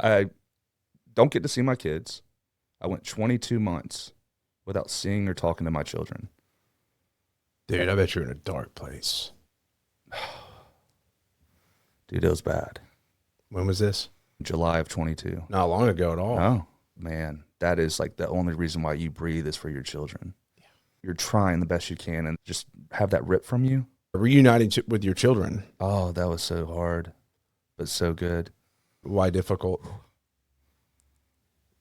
I don't get to see my kids. I went 22 months without seeing or talking to my children. Dude, I bet you're in a dark place. Dude, it was bad. When was this? July of 22. Not long ago at all. Oh, man. That is like the only reason why you breathe is for your children. Yeah. You're trying the best you can and just have that ripped from you. Reuniting with your children. Oh, that was so hard, but so good. Why difficult?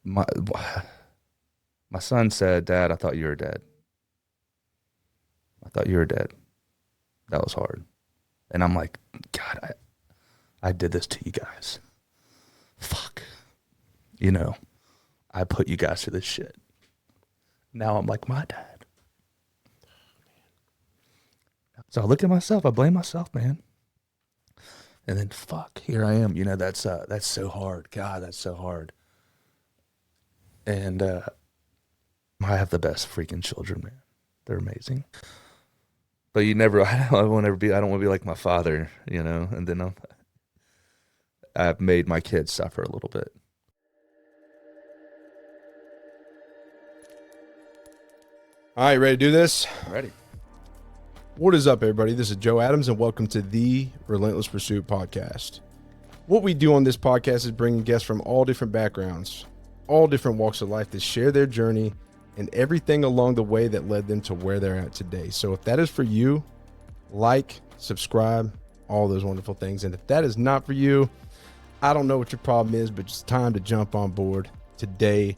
My son said, "Dad, I thought you were dead. I thought you were dead." That was hard. And I'm like, God, I did this to you guys. Fuck. You know, I put you guys through this shit. Now I'm like, my dad. So I look at myself, I blame myself, man. And then fuck, here I am. You know, that's so hard. God, that's so hard. And I have the best freaking children, man. They're amazing. But I don't want to be like my father, you know. And then I've made my kids suffer a little bit. All right, ready to do this? Ready. What is up, everybody? This is Joe Adams, and welcome to the Relentless Pursuit Podcast. What we do on this podcast is bringing guests from all different backgrounds, all different walks of life to share their journey and everything along the way that led them to where they're at today. So if that is for you, like, subscribe, all those wonderful things. And if that is not for you, I don't know what your problem is, but it's time to jump on board today.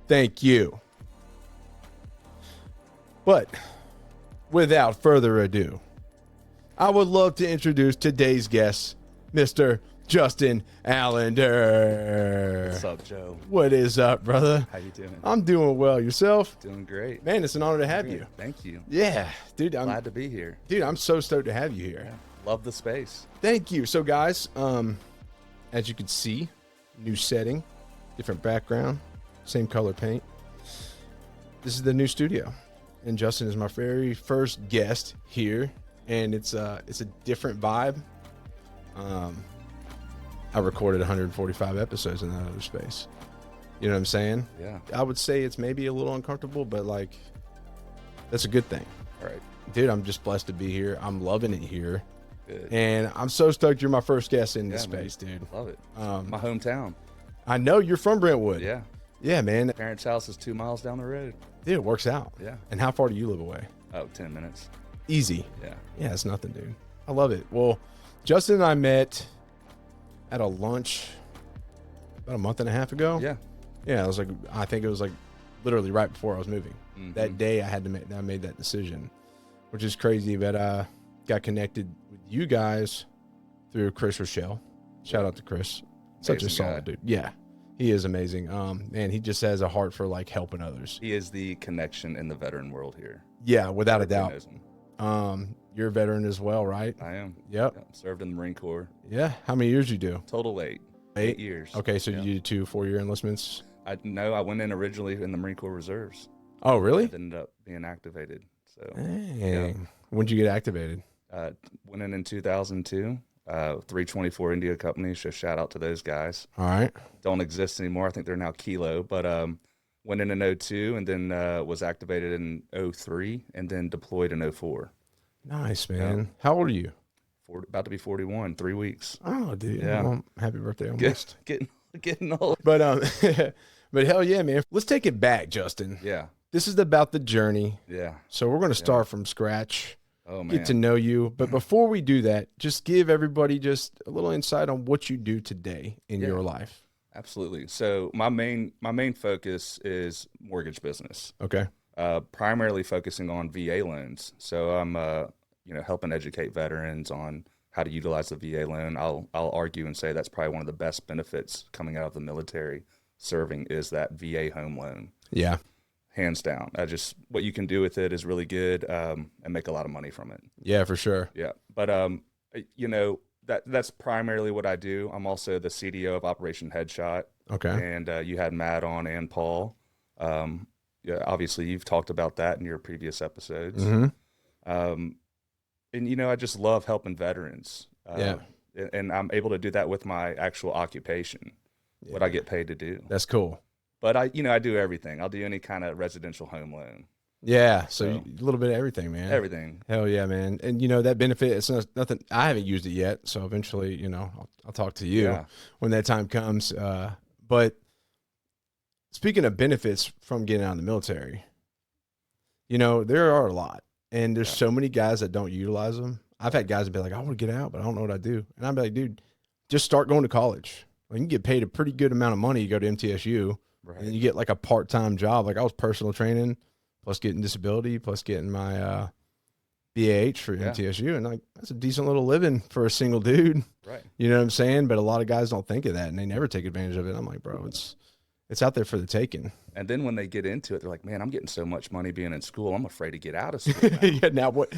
Thank you. But without further ado, I would love to introduce today's guest, Mr. Justin Allender. What's up, Joe? What is up, brother? How you doing? I'm doing well. Yourself? Doing great. Man, it's an honor to have you. Thank you. Yeah, dude. I'm glad to be here. Dude, I'm so stoked to have you here. Yeah. Love the space. Thank you. So, guys, as you can see, new setting, different background, same color paint. This is the new studio, and Justin is my very first guest here, and it's a different vibe. I recorded 145 episodes in that other space. You know what I'm saying? Yeah. I would say it's maybe a little uncomfortable, but like, that's a good thing. All right. Dude, I'm just blessed to be here. I'm loving it here. Good. And I'm so stoked you're my first guest in this space, man. dude. Love it. My hometown. I know you're from Brentwood. Yeah. Yeah, man. Parents' house is 2 miles down the road. Dude, it works out. Yeah. And how far do you live away? Oh, 10 minutes. Easy. Yeah. Yeah, it's nothing, dude. I love it. Well, Justin and I met at a lunch about a month and a half ago. Yeah. Yeah, I think it was like literally right before I was moving. Mm-hmm. That day I made that decision, which is crazy, but I got connected with you guys through Chris Rochelle. Shout out to Chris. Such a solid dude. Yeah. He is amazing. Man, he just has a heart for like helping others. He is the connection in the veteran world here. Yeah, without a doubt. Knows him. You're a veteran as well, right? I am. Yep. Yeah, served in the Marine Corps. Yeah. How many years you do? Total 8. 8 years. Okay, so you did 2 4-year enlistments? I went in originally in the Marine Corps Reserves. Oh, really? I ended up being activated. So dang. Yeah. When'd you get activated? Went in 2002. 324 India Company, so shout out to those guys. All right. Don't exist anymore. I think they're now Kilo, but went in 02 and then was activated in 03 and then deployed in 04. Nice, man. How old are you? About to be 41, 3 weeks. Oh, dude. Yeah. Well, happy birthday almost. Getting old. But but hell yeah, man. Let's take it back, Justin. Yeah. This is about the journey. Yeah. So we're going to start from scratch. Oh, man. Get to know you. But before we do that, just give everybody just a little insight on what you do today in your life. Absolutely. So my main focus is mortgage business. Okay. Primarily focusing on VA loans. So I'm helping educate veterans on how to utilize the VA loan. I'll argue and say that's probably one of the best benefits coming out of the military serving is that VA home loan. Yeah. Hands down. What you can do with it is really good and make a lot of money from it. Yeah, for sure. Yeah. But, that's primarily what I do. I'm also the CDO of Operation Headshot. Okay. And you had Matt on and Paul. Obviously, you've talked about that in your previous episodes. Mm-hmm. And, I just love helping veterans. And I'm able to do that with my actual occupation. what I get paid to do. That's cool. But I do everything. I'll do any kind of residential home loan. Yeah, so a little bit of everything, man. Everything. Hell yeah, man. And that benefit, it's nothing. I haven't used it yet, so eventually, I'll talk to you when that time comes. But speaking of benefits from getting out of the military, there are a lot, and there's so many guys that don't utilize them. I've had guys be like, I want to get out, but I don't know what I do. And I'm like, dude, just start going to college. Like, you can get paid a pretty good amount of money to go to MTSU, and you get like a part-time job. Like, I was personal training, plus getting disability, plus getting my BAH for MTSU. And like, that's a decent little living for a single dude. Right. You know what I'm saying? But a lot of guys don't think of that, and they never take advantage of it. I'm like, bro, it's out there for the taking. And then when they get into it, they're like, man, I'm getting so much money being in school. I'm afraid to get out of school now. Now what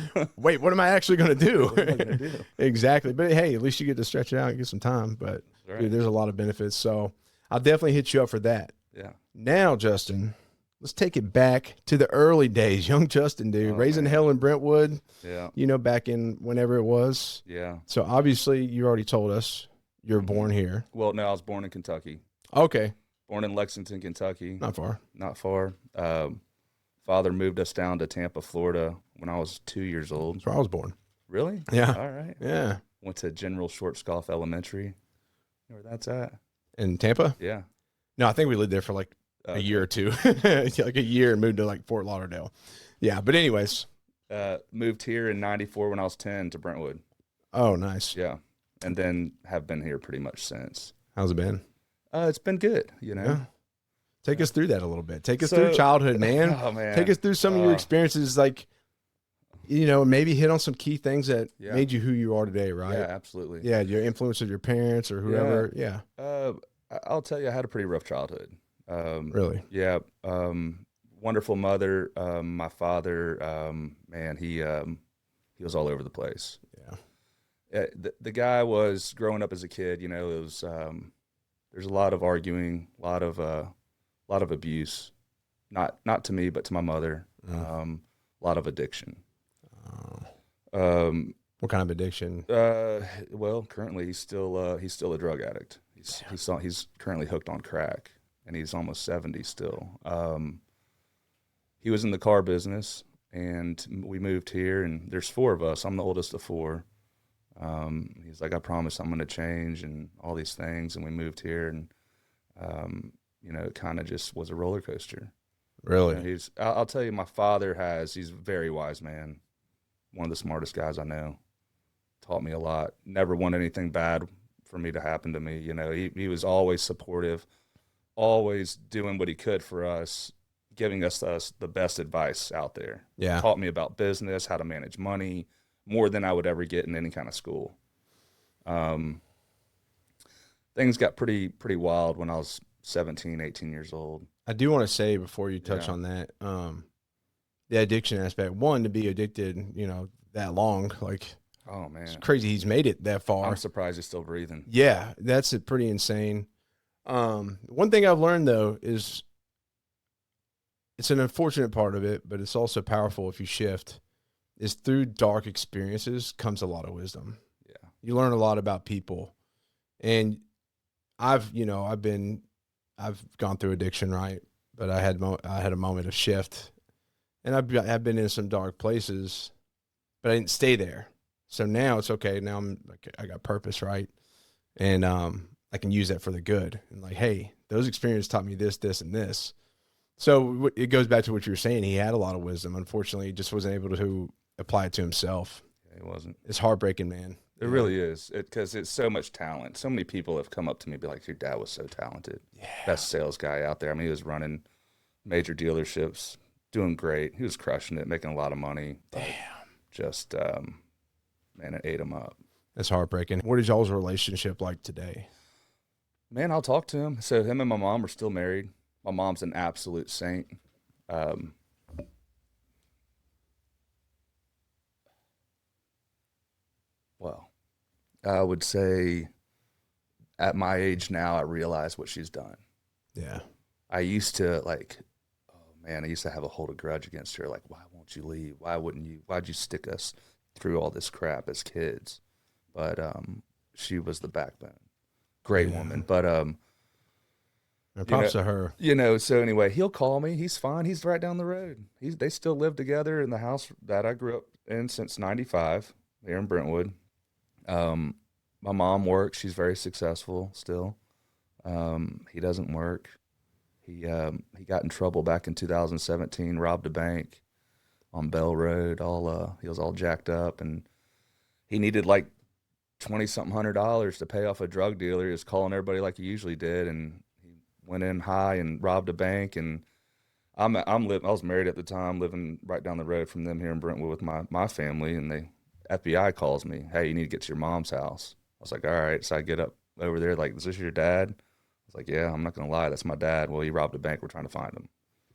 am I actually going to do? What am I gonna do? Exactly. But hey, at least you get to stretch it out and get some time. But dude, there's a lot of benefits. So I'll definitely hit you up for that. Yeah. Now, Justin, let's take it back to the early days. Young Justin, dude, raising hell in Brentwood. Yeah. Back in whenever it was. Yeah. So obviously you already told us you're born here. Well, no, I was born in Kentucky. Okay. Born in Lexington, Kentucky. Not far. Not far. Father moved us down to Tampa, Florida when I was 2 years old. That's where I was born. Really? Yeah. All right. Yeah. Went to General Schwarzkopf Elementary. You know where that's at? In Tampa? Yeah. No, I think we lived there for like a year or two. Like a year, and moved to like Fort Lauderdale. Yeah, but anyways. Moved here in 94 when I was 10 to Brentwood. Oh, nice. Yeah. And then have been here pretty much since. How's it been? It's been good, Yeah. Take us through that a little bit. Take us through childhood, man. Oh, man. Take us through some of your experiences, like, maybe hit on some key things that made you who you are today, right? Yeah, absolutely. Yeah, your influence of your parents or whoever. Yeah. I'll tell you, I had a pretty rough childhood. Really? Yeah. Wonderful mother. My father, man, he was all over the place. Yeah. The guy was growing up as a kid, it was, there's a lot of arguing, a lot of abuse, not to me, but to my mother. A lot of addiction. What kind of addiction? Well, currently he's still a drug addict. He's currently hooked on crack, and he's almost 70 still. He was in the car business, and we moved here, and there's 4 of us. I'm the oldest of 4. He's like, I promise I'm going to change and all these things. And we moved here, and, it kind of just was a roller coaster. Really? I'll tell you, my father he's a very wise man. One of the smartest guys I know. Taught me a lot. Never wanted anything bad for me to happen to me. He was always supportive, always doing what he could for us, giving us the best advice out there. Yeah. Taught me about business, how to manage money, more than I would ever get in any kind of school. Things got pretty wild when I was 17, 18 years old. I do want to say before you touch on that, the addiction aspect, one, to be addicted, that long, like, oh man, it's crazy he's made it that far. I'm surprised he's still breathing. Yeah, that's pretty insane. One thing I've learned though is it's an unfortunate part of it, but it's also powerful if you shift, is through dark experiences comes a lot of wisdom. Yeah. You learn a lot about people. And I've gone through addiction, right? But I had a moment of shift, and I've been in some dark places, but I didn't stay there. So now it's okay. Now I got purpose, right? And I can use that for the good. And like, hey, those experiences taught me this, this, and this. So it goes back to what you were saying. He had a lot of wisdom. Unfortunately, he just wasn't able to apply it to himself. Yeah, he wasn't. It's heartbreaking, man. It really is, because it's so much talent. So many people have come up to me and be like, your dad was so talented. Yeah. Best sales guy out there. I mean, he was running major dealerships, doing great. He was crushing it, making a lot of money. Damn. Just, man, it ate him up. That's heartbreaking. What is y'all's relationship like today? Man, I'll talk to him. So him and my mom are still married. My mom's an absolute saint. Well, I would say at my age now, I realize what she's done. Yeah. I used to I used to have a hold of grudge against her. Like, why won't you leave? Why wouldn't you? Why'd you stick us through all this crap as kids? But she was the backbone. Great woman. But And props to her. So anyway, he'll call me. He's fine. He's right down the road. They still live together in the house that I grew up in since '95 here in Brentwood. My mom works. She's very successful still. He doesn't work. He got in trouble back in 2017, robbed a bank on Bell Road. He was all jacked up, and he needed like $2,000 to pay off a drug dealer. He was calling everybody like he usually did, and he went in high and robbed a bank. And I was married at the time, living right down the road from them here in Brentwood with my family, and the FBI calls me, "Hey, you need to get to your mom's house." I was like, "All right." So I get up over there, like, "Is this your dad?" I was like, "Yeah, I'm not gonna lie, that's my dad." "Well, he robbed a bank. We're trying to find him."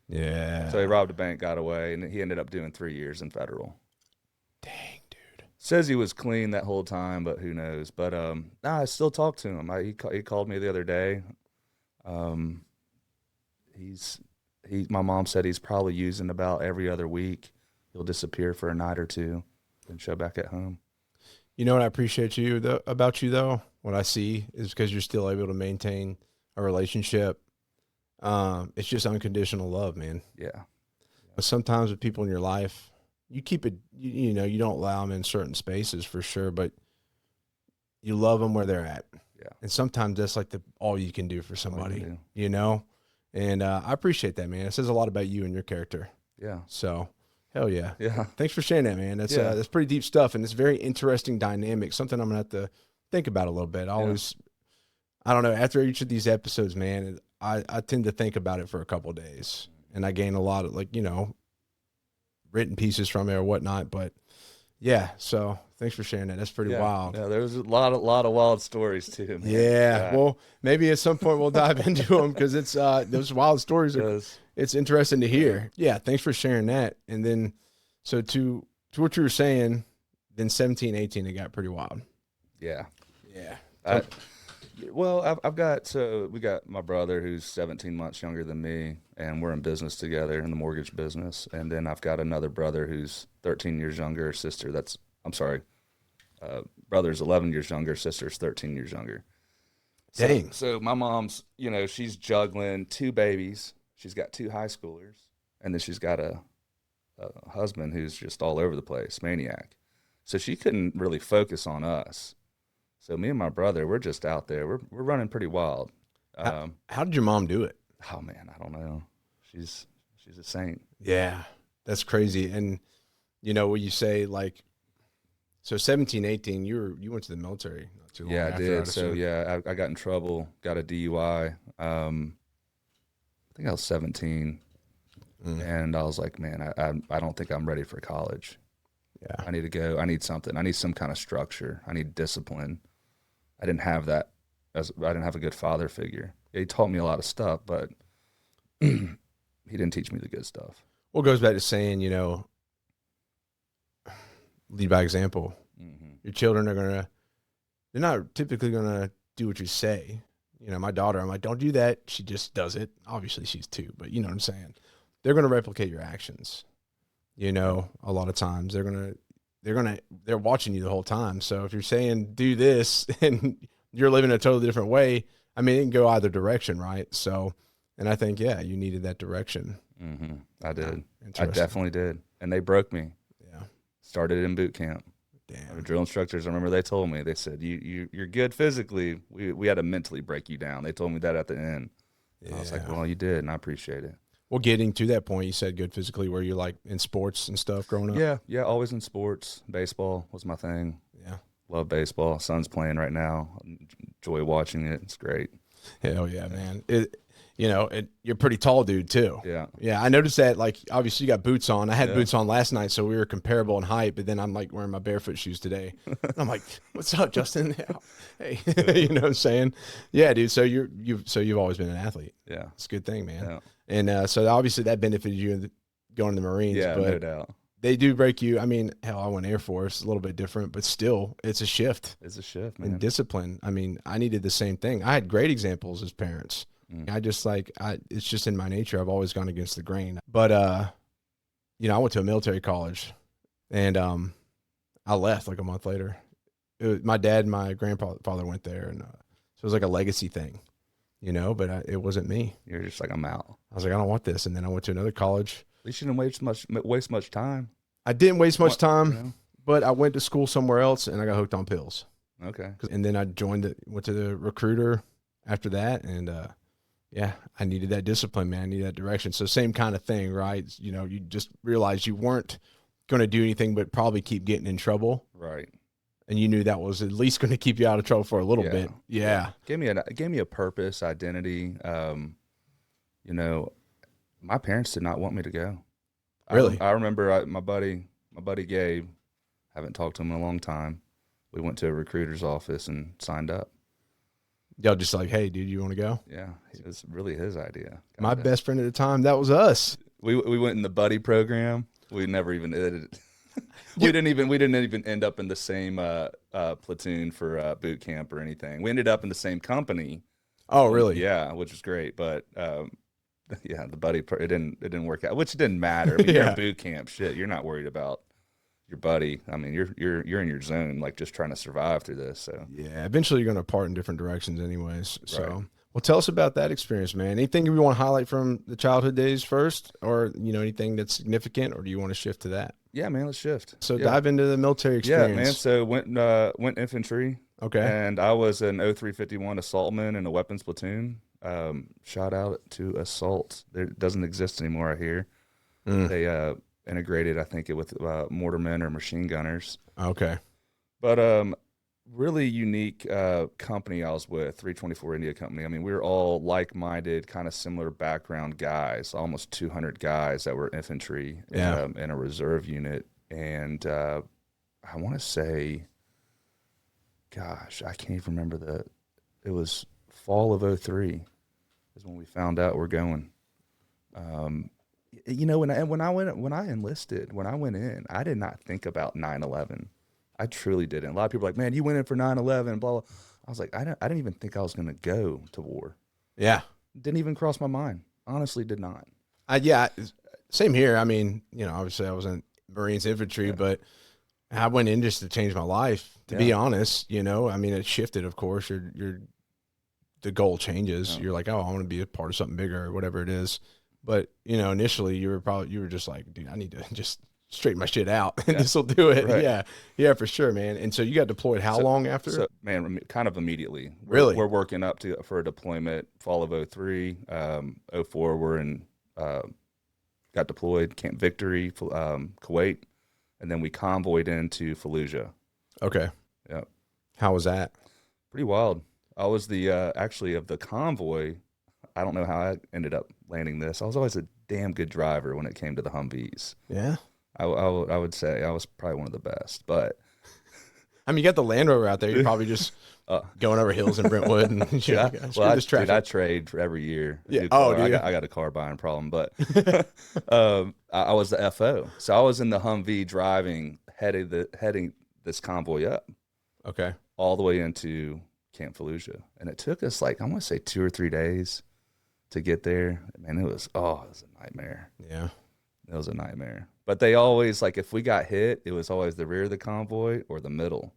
Yeah. So he robbed a bank, got away, and he ended up doing 3 years in federal. Dang, dude. Says he was clean that whole time, but who knows? But I still talk to him. He called me the other day. My mom said he's probably using about every other week. He'll disappear for a night or two and show back at home. You know what I appreciate about you though? What I see is because you're still able to maintain a relationship. It's just unconditional love, man. Yeah. But sometimes with people in your life, you keep it, you don't allow them in certain spaces for sure, but you love them where they're at. Yeah. And sometimes that's like all you can do for somebody, And I appreciate that, man. It says a lot about you and your character. Yeah. So, hell yeah. Yeah. Thanks for sharing that, man. That's pretty deep stuff, and it's very interesting dynamic. Something I'm gonna have to think about a little bit. I don't know. After each of these episodes, man, I tend to think about it for a couple of days, and I gain a lot of written pieces from it or whatnot. But yeah, so thanks for sharing that. That's pretty wild. Yeah, there's a lot of wild stories too, man. Yeah. Well, maybe at some point we'll dive into them because it's those wild stories it's interesting to hear. Yeah. Thanks for sharing that. And then, so to what you were saying, then 17, 18, it got pretty wild. Yeah. Yeah. We got my brother who's 17 months younger than me, and we're in business together in the mortgage business. And then I've got another brother who's 13 years younger, brother's 11 years younger, sister's 13 years younger. Dang. So my mom's, she's juggling 2 babies. She's got 2 high schoolers, and then she's got a husband who's just all over the place, maniac. So she couldn't really focus on us. So me and my brother, we're just out there. We're running pretty wild. How did your mom do it? Oh man, I don't know. She's a saint. Yeah, that's crazy. And when you say so 17, 18, you went to the military not too long Yeah, after. I did. So I got in trouble, got a DUI. I think I was 17, and I was like, man, I don't think I'm ready for college. Yeah, I need to go. I need something. I need some kind of structure. I need discipline. I didn't have that. I didn't have a good father figure. He taught me a lot of stuff, but he didn't teach me the good stuff. Well, it goes back to saying, lead by example. Mm-hmm. Your children they're not typically going to do what you say. My daughter, I'm like, don't do that. She just does it. Obviously she's 2, but you know what I'm saying? They're going to replicate your actions. A lot of times they're watching you the whole time. So if you're saying do this and you're living a totally different way, I mean, it can go either direction, right? So, and I think, you needed that direction. Mm-hmm. I did. I definitely did. And they broke me. Yeah. Started in boot camp. Damn. The drill instructors, I remember they told me, they said, you're good physically. We had to mentally break you down. They told me that at the end. Yeah. I was like, well, you did, and I appreciate it. Well, getting to that point, you said good physically. Were you like in sports and stuff growing up? Yeah, always in sports. Baseball was my thing. Yeah. Love baseball. Son's playing right now. Enjoy watching it. It's great. Hell yeah, man. You're a pretty tall dude too. Yeah. Yeah, I noticed that, obviously you got boots on. I had boots on last night, so we were comparable in height, but then I'm wearing my barefoot shoes today. And I'm like, what's up, Justin? Hey, you know what I'm saying? Yeah, dude. So you've always been an athlete. Yeah. It's a good thing, man. Yeah. And so obviously that benefited you in going to the Marines. Yeah, but no doubt. They do break you. I mean, hell, I went Air Force, a little bit different, but still, it's a shift. It's a shift, man. And discipline. I mean, I needed the same thing. I had great examples as parents. I just it's just in my nature. I've always gone against the grain. But, I went to a military college, and I left a month later. My dad and my grandfather went there, and so it was like a legacy thing. but it wasn't me. You're just like, I'm out. I was like, I don't want this. And then I went to another college. At least you didn't waste much time. I didn't waste much time, You know? but I went to school somewhere else and I got hooked on pills. Okay. And then I went to the recruiter after that. And, I needed that discipline, man. I needed that direction. So same kind of thing, right? You just realized you weren't going to do anything but probably keep getting in trouble. Right. And you knew that was at least going to keep you out of trouble for a little bit. Yeah. Gave me a purpose, identity. My parents did not want me to go. Really? I remember my buddy Gabe, haven't talked to him in a long time. We went to a recruiter's office and signed up. Y'all just like, hey, dude, you want to go? Yeah, it was really his idea. My best friend at the time, that was us. We went in the buddy program. We never even did it. We didn't even end up in the same platoon for boot camp or anything. We ended up in the same company. Oh, really? Yeah, which was great. But the buddy it didn't work out, which didn't matter. I mean, you're in boot camp. Shit, you're not worried about your buddy. I mean, you're in your zone, like just trying to survive through this. So yeah, eventually you're going to part in different directions, anyways. So, right. Well, tell us about that experience, man. Anything you want to highlight from the childhood days first, or anything that's significant, or do you want to shift to that? Yeah, man, let's shift. So dive into the military experience. Yeah, man. So went infantry. Okay. And I was an 0351 assaultman in a weapons platoon. Shout out to assault. It doesn't exist anymore, I hear. They integrated, I think, with mortarmen or machine gunners. Okay. But really unique company I was with, 324 India Company. I mean, we were all like-minded, kind of similar background guys, almost 200 guys that were infantry in a reserve unit. And I want to say, gosh, I can't even remember it was fall of 03 is when we found out we're going. When I enlisted, when I went in, I did not think about 9/11. I truly didn't. A lot of people are like, man, you went in for 9/11, blah, blah. I was like, I didn't even think I was going to go to war. Yeah. Didn't even cross my mind. Honestly, did not. Same here. I mean, obviously I was in Marines infantry, but I went in just to change my life, to be honest. I mean, it shifted, of course. The goal changes. You're like, oh, I want to be a part of something bigger or whatever it is. But, initially you were just like, dude, I need to just straighten my shit out and this will do it. Right. Yeah, for sure, man. And so you got deployed how long after? So, man, kind of immediately. Really? We're working up for a deployment fall of 03. 04, got deployed, Camp Victory, Kuwait, and then we convoyed into Fallujah. Okay. Yeah. How was that? Pretty wild. I was actually of the convoy. I don't know how I ended up landing this. I was always a damn good driver when it came to the Humvees. Yeah. I would say I was probably one of the best, but I mean, you got the Land Rover out there. You're probably just going over hills in Brentwood and I trade for every year. Yeah. I got a car buying problem, but I was the FO, so I was in the Humvee driving, heading this convoy up, okay, all the way into Camp Fallujah, and it took us I want to say 2 or 3 days to get there. Man, it was a nightmare. Yeah, it was a nightmare. But they always, if we got hit, it was always the rear of the convoy or the middle.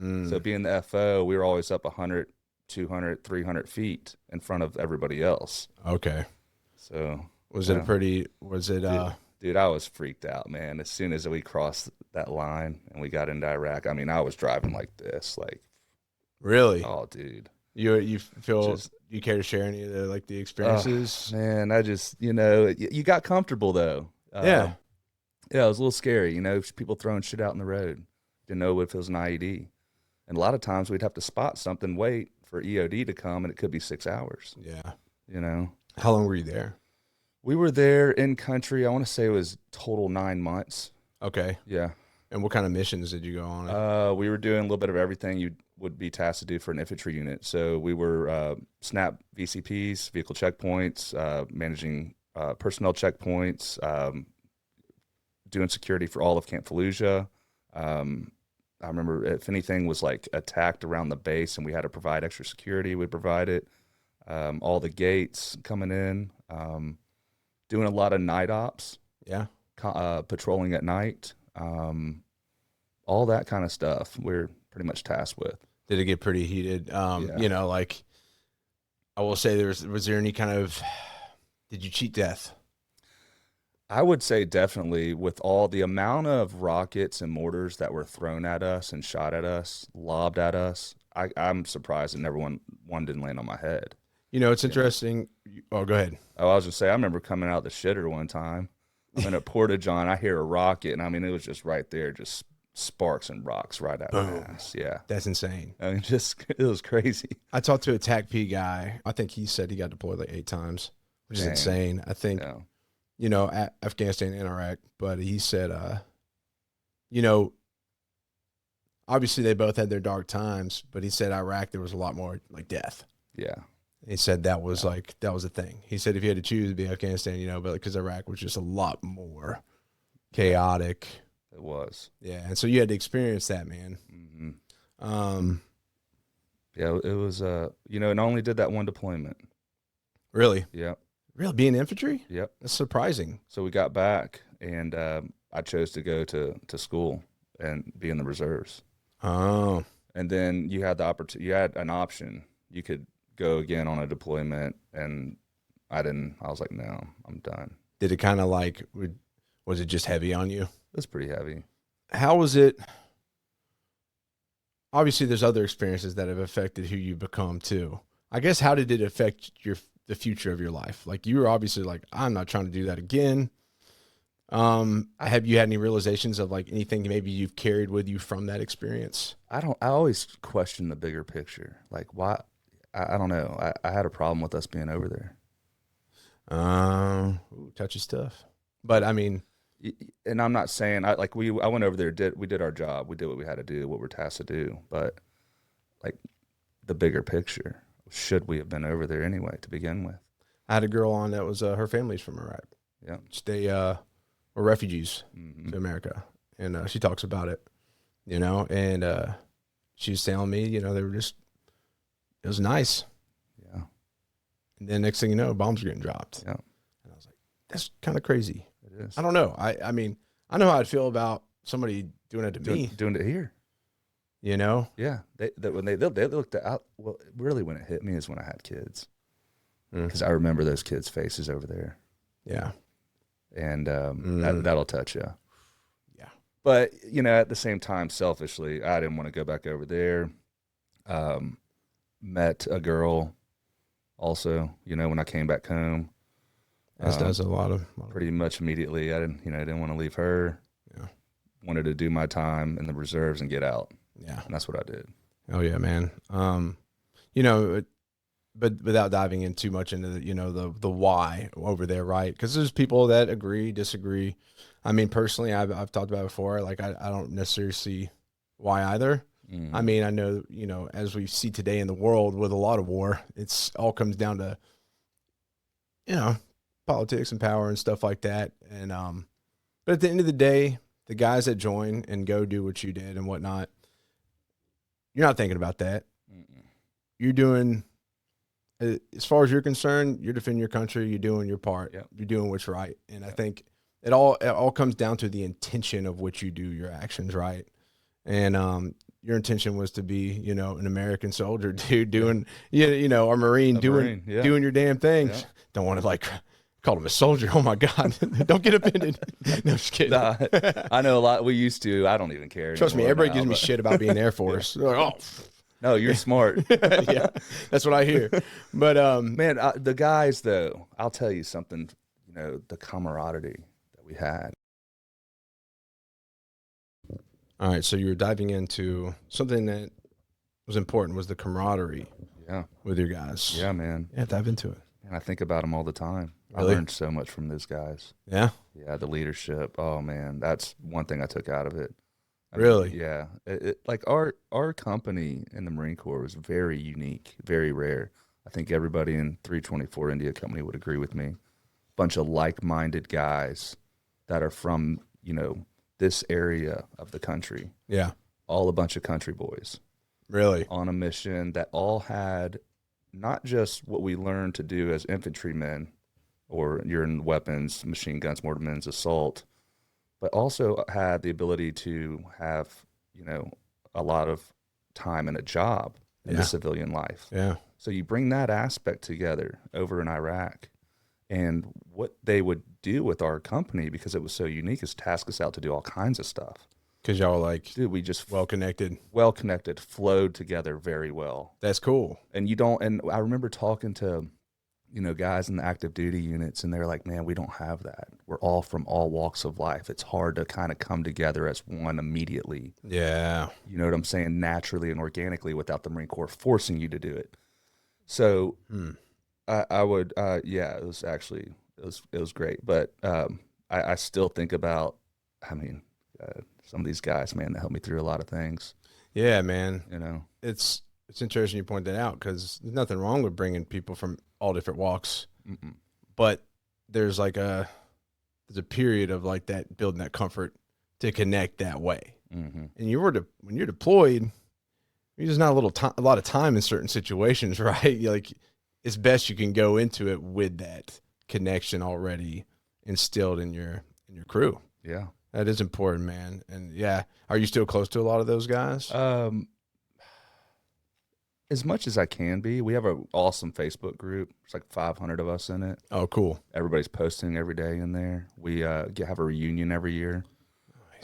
So being the FO, we were always up 100, 200, 300 feet in front of everybody else. Okay. So Dude, I was freaked out, man. As soon as we crossed that line and we got into Iraq, I mean, I was driving like this, Really? Oh, dude. You feel you care to share any of the experiences? Man, I just, you got comfortable though. Yeah, it was a little scary, people throwing shit out in the road. Didn't know if it was an IED. And a lot of times we'd have to spot something, wait for EOD to come, and it could be 6 hours. Yeah. How long were you there? We were there in country. I want to say it was total 9 months. Okay. Yeah. And what kind of missions did you go on? We were doing a little bit of everything you would be tasked to do for an infantry unit. So we were SNAP VCPs, vehicle checkpoints, managing personnel checkpoints, doing security for all of Camp Fallujah. I remember if anything was attacked around the base and we had to provide extra security, we'd provide it. All the gates coming in, doing a lot of night ops. Yeah. Patrolling at night. All that kind of stuff we're pretty much tasked with. Did it get pretty heated? I will say was there any kind of, did you cheat death? I would say definitely with all the amount of rockets and mortars that were thrown at us and shot at us, lobbed at us, I'm surprised that never one didn't land on my head. You know, it's interesting. Oh, go ahead. Oh, I was gonna say, I remember coming out the shitter one time. I'm in a porta john. I hear a rocket, and I mean, it was just right there, just sparks and rocks right out of Boom. us. Yeah, That's insane. I mean, just it was crazy. I talked to a TACP guy. I think he said he got deployed like 8 times, which is Dang. insane. I think, Yeah. you know, at Afghanistan and Iraq, but he said, you know, obviously they both had their dark times, but he said Iraq, there was a lot more like death. Yeah. He said that was that was a thing. He said if you had to choose, it'd be Afghanistan, you know, but because Iraq was just a lot more chaotic. It was. Yeah. And so you had to experience that, man. Mm-hmm. Yeah, it was, you know, and I only did that one deployment. Really? Yep. Really? Being infantry? Yep. That's surprising. So we got back, and I chose to go to school and be in the reserves. Oh. And then you had the opportunity. You had an option. You could go again on a deployment, and I didn't. I was like, no, I'm done. Did it kind of like, was it just heavy on you? It was pretty heavy. How was it? Obviously, there's other experiences that have affected who you become too. I guess, how did it affect the future of your life? Like, you were obviously like, I'm not trying to do that again. Have you had any realizations of like anything maybe you've carried with you from that experience? I always question the bigger picture. Like, why? I don't know. I had a problem with us being over there. Touchy stuff. But I mean, and I'm not saying I went over there, we did our job, we did what we had to do, what we're tasked to do, but like the bigger picture, should we have been over there anyway to begin with? I had a girl on that was her family's from Iraq. Yeah, they were refugees mm-hmm. to America, and she talks about it, you know, and she was telling me, you know, they were just, it was nice. Yeah. And then next thing you know, bombs are getting dropped. Yeah. And I was like, that's kind of crazy. It is. I don't know. I mean, I know how I'd feel about somebody doing it to me. Doing it here. You know? Yeah. When they looked at, well, really when it hit me is when I had kids. Because I remember those kids' faces over there. Yeah. And that'll touch you. Yeah. But, you know, at the same time, selfishly, I didn't want to go back over there. Met a girl also, you know, when I came back home. As does a lot of pretty much immediately. I didn't want to leave her. Yeah. Wanted to do my time in the reserves and get out. Yeah. And that's what I did. Oh yeah, man. You know, but without diving in too much into the, you know, the why over there, right? Because there's people that agree, disagree. I mean, personally, I've talked about it before. Like, I don't necessarily see why either. Mm-hmm. I mean, I know, you know, as we see today in the world with a lot of war, it's all comes down to, you know, politics and power and stuff like that. And but at the end of the day, the guys that join and go do what you did and whatnot, you're not thinking about that. Mm-mm. You're doing, as far as you're concerned, you're defending your country. You're doing your part. Yep. You're doing what's right. And I think it all comes down to the intention of what you do, your actions, right? And your intention was to be, you know, an American soldier, dude, doing, you know, or Marine, doing your damn thing. Yeah. Don't want to like call him a soldier. Oh my God. Don't get offended. No, just kidding. Nah, I know a lot. We used to. I don't even care. Trust me, everybody gives me shit about being Air Force. They're like, oh. No, you're smart. Yeah, that's what I hear. But man, the guys though, I'll tell you something. You know, the camaraderie that we had. All right, so you were diving into something that was important, was the camaraderie. Yeah, with your guys. Yeah, man. Yeah, dive into it. And I think about them all the time. Really? I learned so much from those guys. Yeah? Yeah, the leadership. Oh, man, that's one thing I took out of it. Really? Yeah. Like our company in the Marine Corps was very unique, very rare. I think everybody in 324 India Company would agree with me. Bunch of like-minded guys that are from, you know, this area of the country. Yeah. All a bunch of country boys. Really? On a mission that all had not just what we learned to do as infantrymen or you're in weapons, machine guns, mortarments, assault, but also had the ability to have, you know, a lot of time and a job in the civilian life. Yeah. So you bring that aspect together over in Iraq, and what they would do with our company, because it was so unique, is task us out to do all kinds of stuff. Because y'all like, dude, we just well connected, flowed together very well. That's cool. And and I remember talking to, guys in the active duty units, and they're like, man, we don't have that. We're all from all walks of life. It's hard to kind of come together as one immediately. Yeah. You know what I'm saying? Naturally and organically, without the Marine Corps forcing you to do it. So I would, it was actually, it was great. But I still think about, some of these guys, man, that helped me through a lot of things. Yeah, man. It's interesting you point that out, because there's nothing wrong with bringing people from all different walks. Mm-mm. But there's like there's a period of like that, building that comfort to connect that way. Mm-hmm. And when you're deployed, there's not a lot of time in certain situations, right? Like, it's best you can go into it with that connection already instilled in your crew. Yeah. That is important, man. And yeah, are you still close to a lot of those guys? As much as I can be. We have an awesome Facebook group. There's like 500 of us in it. Oh, cool. Everybody's posting every day in there. We have a reunion every year.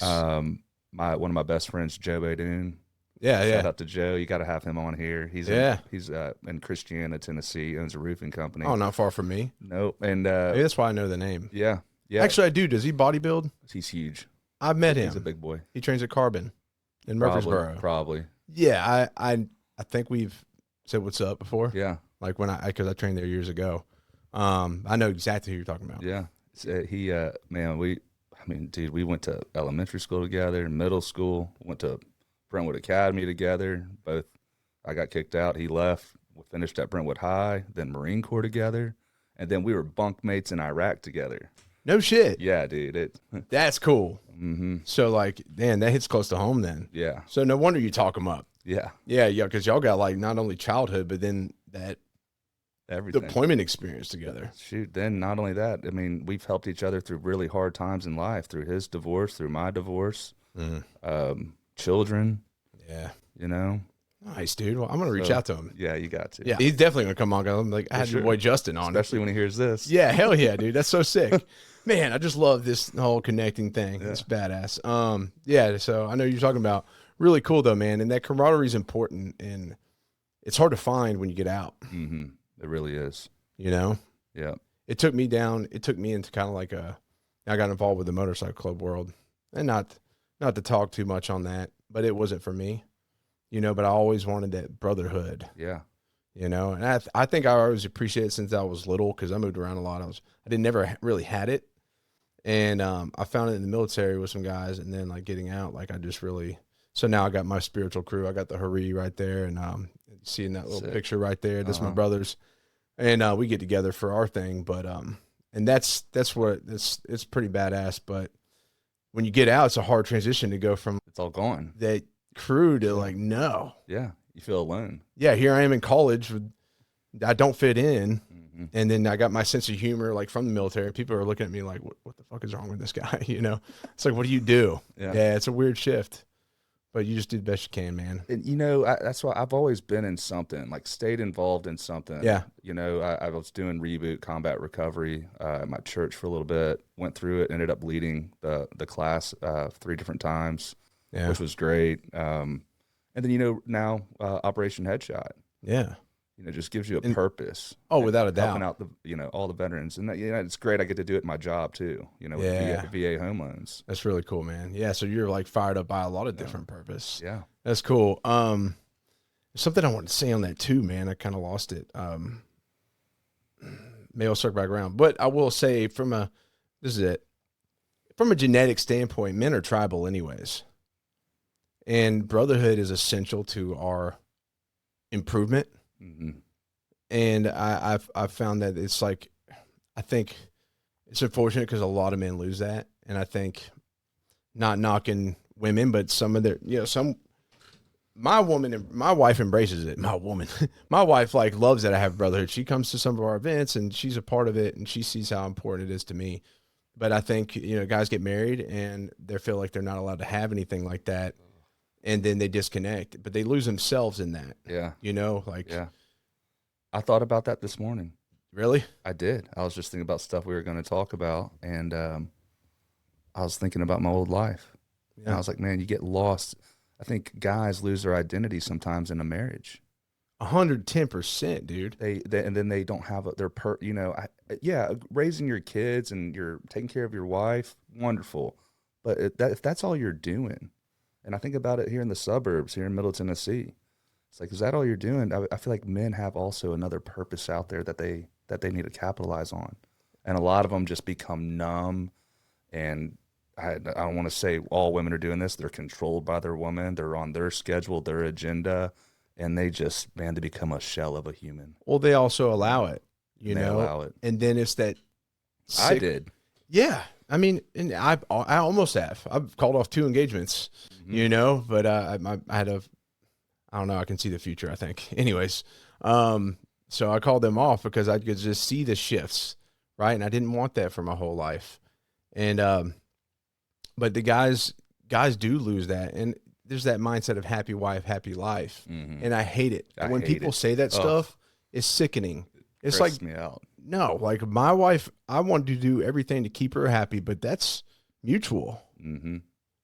Nice. One of my best friends, Joe Badoon. Yeah, Shout out to Joe. You got to have him on here. He's in Christiana, Tennessee. Owns a roofing company. Oh, not far from me. Nope. And maybe that's why I know the name. Yeah. Yeah. Actually, I do. Does he bodybuild? He's huge. I've met him. He's a big boy. He trains at Carbon in Murfreesboro. Probably. Yeah, I think we've said what's up before. Yeah. Like because I trained there years ago. I know exactly who you're talking about. Yeah. Dude, we went to elementary school together, middle school, went to Brentwood Academy together. I got kicked out. He left. We finished at Brentwood High, then Marine Corps together. And then we were bunk mates in Iraq together. No shit. Yeah, dude. That's cool. Mm-hmm. So, like, man, that hits close to home then. Yeah. So no wonder you talk them up. Yeah. Yeah, because y'all got, like, not only childhood, but then that everything deployment experience together. Shoot, then not only that, we've helped each other through really hard times in life, through his divorce, through my divorce, children. Yeah. Nice, dude. Well, I'm going to reach out to him. Yeah, you got to. Yeah, he's definitely going to come on. I'm like, I had your boy Justin on. Especially when he hears this. Yeah, hell yeah, dude. That's so sick. Man, I just love this whole connecting thing. Yeah. It's badass. Yeah, so I know you're talking about really cool though, man. And that camaraderie is important, and it's hard to find when you get out. Mm-hmm. It really is. Yeah. It took me into kind of like I got involved with the motorcycle club world, and not to talk too much on that, but it wasn't for me, but I always wanted that brotherhood. Yeah. And I think I always appreciated it since I was little, because I moved around a lot. I didn't never really had it. And I found it in the military with some guys, and then like getting out, like I just really, so now I got my spiritual crew. I got the Hari right there, and seeing that little picture right there, that's my brothers. And we get together for our thing, but and that's what it's pretty badass. But when you get out, it's a hard transition to go from it's all gone, that crew to like, no. Yeah. You feel alone. Yeah. Here I am in college. I don't fit in. Mm-hmm. And then I got my sense of humor, like from the military. People are looking at me like, what the fuck is wrong with this guy? It's like, what do you do? Yeah. It's a weird shift, but you just do the best you can, man. And, that's why I've always been in something, like stayed involved in something. Yeah. I was doing reboot combat recovery at my church for a little bit, went through it, ended up leading the class 3 different times, which was great. And then, now Operation Headshot. Yeah. Just gives you a purpose. Oh, without a doubt. Helping out all the veterans. And it's great. I get to do it in my job too, with VA home loans. That's really cool, man. Yeah. So you're like fired up by a lot of different purpose. Yeah. That's cool. Something I wanted to say on that too, man. I kind of lost it. Maybe I'll circle back around, but I will say from a genetic standpoint, men are tribal anyways. And brotherhood is essential to our improvement. Mm-hmm. And I've found that it's like, I think it's unfortunate because a lot of men lose that. And I think, not knocking women, but some of their, my wife embraces it. My wife like loves that I have brotherhood. She comes to some of our events and she's a part of it, and she sees how important it is to me. But I think, guys get married and they feel like they're not allowed to have anything like that. And then they disconnect, but they lose themselves in that. Yeah. I thought about that this morning. Really? I did. I was just thinking about stuff we were going to talk about, and I was thinking about my old life. And I Yeah. was like, man, you get lost. I think guys lose their identity sometimes in a marriage. 110%, dude. They and then they don't have raising your kids and you're taking care of your wife, wonderful. But if that's all you're doing, and I think about it here in the suburbs, here in Middle Tennessee, it's like, is that all you're doing? I feel like men have also another purpose out there that they need to capitalize on, and a lot of them just become numb. And I don't want to say all women are doing this. They're controlled by their woman. They're on their schedule, their agenda, and they become a shell of a human. Well, they also allow it, They allow it. and then it's that. I did. Yeah. I mean, and I almost have. I've called off 2 engagements, but I had I don't know. I can see the future, I think. Anyways, so I called them off because I could just see the shifts, right? And I didn't want that for my whole life. And, but the guys do lose that. And there's that mindset of happy wife, happy life. Mm-hmm. And I hate it. I when hate people it. say that stuff, it's sickening. It's like, me out. no, like my wife, I want to do everything to keep her happy, but that's mutual. Mm-hmm.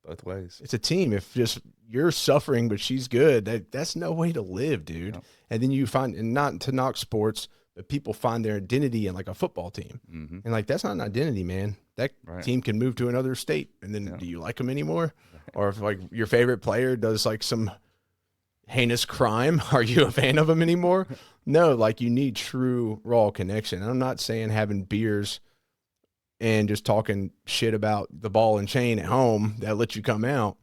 Both ways. It's a team. If just you're suffering, but she's good, that's no way to live, dude. Yep. And then you find, and not to knock sports, but people find their identity in like a football team. Mm-hmm. And like, that's not an identity, man. That team can move to another state. And then do you like them anymore? Right. Or if like your favorite player does like some heinous crime, are you a fan of them anymore? No, like you need true raw connection. And I'm not saying having beers and just talking shit about the ball and chain at home that lets you come out.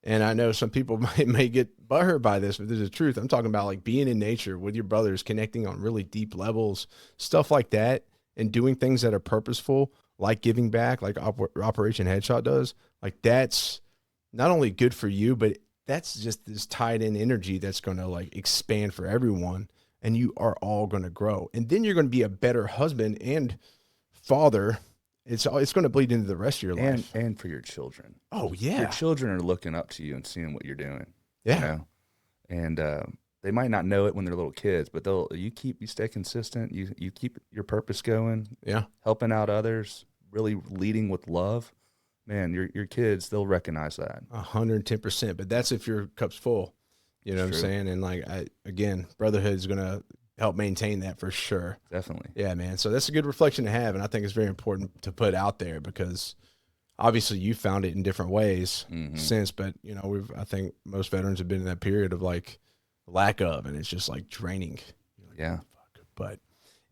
And I know some people may get butthurt by this, but this is the truth. I'm talking about like being in nature with your brothers, connecting on really deep levels, stuff like that, and doing things that are purposeful, like giving back, like Operation Headshot does. Like that's not only good for you, but that's just this tied in energy that's going to like expand for everyone, and you are all going to grow. And then you're going to be a better husband and father. It's going to bleed into the rest of your life. And for your children. Oh, yeah. Your children are looking up to you and seeing what you're doing. Yeah. You know? And they might not know it when they're little kids, but you stay consistent. You keep your purpose going. Yeah. Helping out others, really leading with love. Man, your kids, they'll recognize that. 110%. But that's if your cup's full. You know what I'm saying? And like, again, Brotherhood is going to help maintain that for sure. Definitely. Yeah, man. So that's a good reflection to have. And I think it's very important to put out there because obviously you found it in different ways since, but I think most veterans have been in that period of like lack of, and it's just like draining. Like, yeah. Oh, fuck. But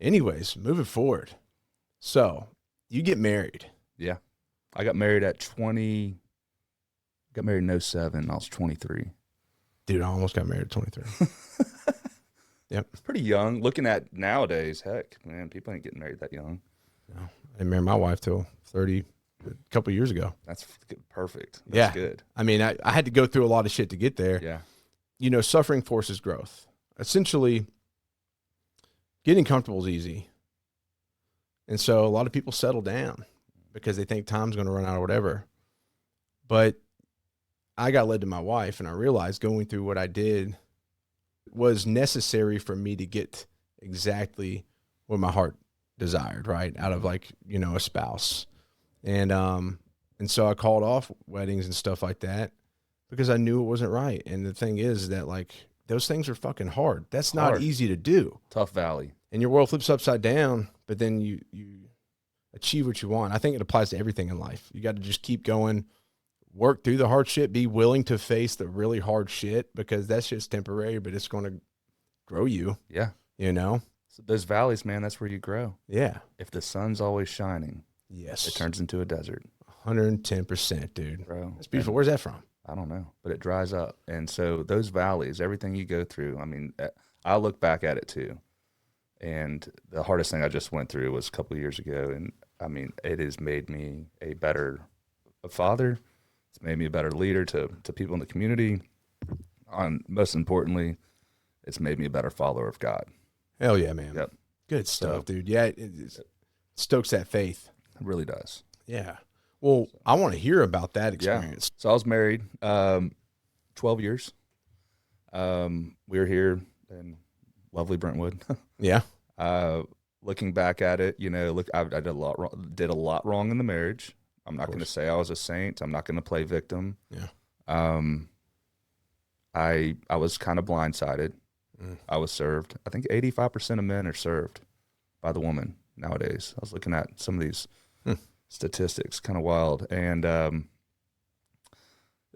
anyways, moving forward. So you get married. Yeah. I got married at 20, got married in 07. I was 23. Dude, I almost got married at 23. Yep. It's pretty young. Looking at nowadays, heck, man, people ain't getting married that young. No, I didn't marry my wife till 30, a couple of years ago. That's perfect. That's good. I mean, I had to go through a lot of shit to get there. Yeah. Suffering forces growth. Essentially, getting comfortable is easy. And so a lot of people settle down because they think time's going to run out or whatever. But I got led to my wife, and I realized going through what I did was necessary for me to get exactly what my heart desired, right? Out of like, a spouse. And so I called off weddings and stuff like that because I knew it wasn't right. And the thing is that like those things are fucking hard. That's not easy to do. Tough valley. And your world flips upside down, but then you achieve what you want. I think it applies to everything in life. You got to just keep going, work through the hard shit, be willing to face the really hard shit because that's just temporary, but it's going to grow you. Yeah. So those valleys, man, that's where you grow. Yeah. If the sun's always shining, yes, it turns into a desert. 110%, dude. Bro. That's beautiful. Where's that from? I don't know, but it dries up. And so those valleys, everything you go through, I mean, I look back at it too. And the hardest thing I just went through was a couple of years ago. And I mean, it has made me a better father. It's made me a better leader to people in the community. Most importantly, it's made me a better follower of God. Hell yeah, man. Yep. Good stuff, dude. Yeah, it stokes that faith. It really does. Yeah. Well, I want to hear about that experience. Yeah. So I was married 12 years. We were here in lovely Brentwood. Yeah. Looking back at it, I did a lot wrong in the marriage. I'm not going to say I was a saint. I'm not going to play victim. Yeah. I was kind of blindsided. I was served. I think 85% of men are served by the woman nowadays. I was looking at some of these statistics, kind of wild, and it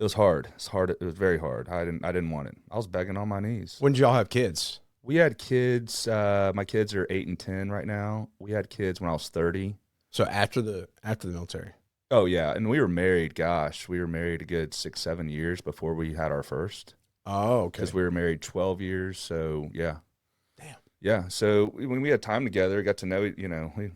was hard. It's hard. It was very hard. I didn't want it. I was begging on my knees. When did y'all have kids? We had kids. My kids are 8 and 10 right now. We had kids when I was 30. So after the military. Oh yeah, and we were married. Gosh, we were married a good 6-7 years before we had our first. Oh, okay. Because we were married 12 years. So yeah. Damn. Yeah. So when we had time together, got to know, we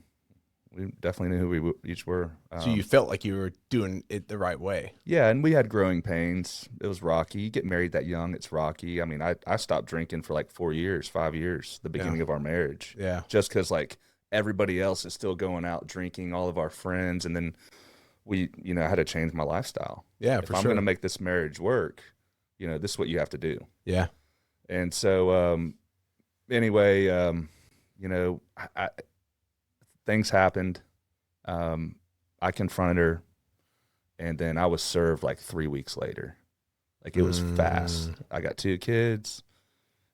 definitely knew who we each were. So you felt like you were doing it the right way. Yeah, and we had growing pains. It was rocky. You get married that young, it's rocky. I mean, I stopped drinking for like 5 years, the beginning of our marriage. Yeah. Just because like everybody else is still going out drinking, all of our friends, and then I had to change my lifestyle. Yeah, if I'm going to make this marriage work, this is what you have to do. Yeah. And so, anyway, things happened. I confronted her, and then I was served like 3 weeks later. Like it was fast. I got 2 kids.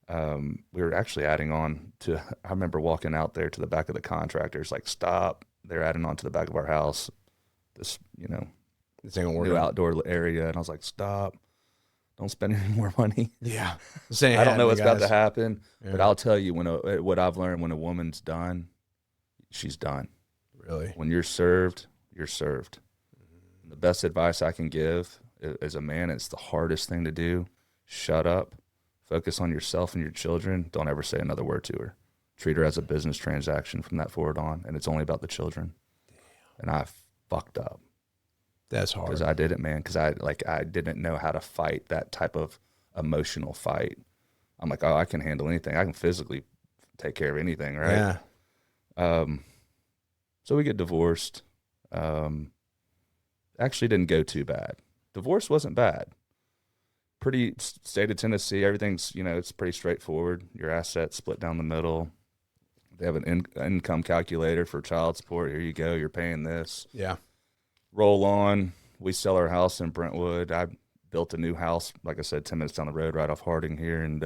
We were actually adding on to, I remember walking out there to the back of the contractors, like, stop. They're adding on to the back of our house, this new outdoor area. And I was like, stop. Don't spend any more money. Yeah. I don't know what's about to happen, but I'll tell you, what I've learned, when a woman's done, she's done. Really? When you're served, you're served. The best advice I can give as a man, it's the hardest thing to do. Shut up. Focus on yourself and your children. Don't ever say another word to her. Treat her as a business transaction from that forward on, and it's only about the children. Damn. And I fucked up. That's hard. Because I did it, man. Because I didn't know how to fight that type of emotional fight. I'm like, oh, I can handle anything. I can physically take care of anything, right? Yeah. So we get divorced. Actually didn't go too bad. Divorce wasn't bad. Pretty state of Tennessee, everything's, it's pretty straightforward. Your assets split down the middle. They have an income calculator for child support. Here you go. You're paying this. Yeah. Roll on. We sell our house in Brentwood. I built a new house, like I said, 10 minutes down the road, right off Harding here, and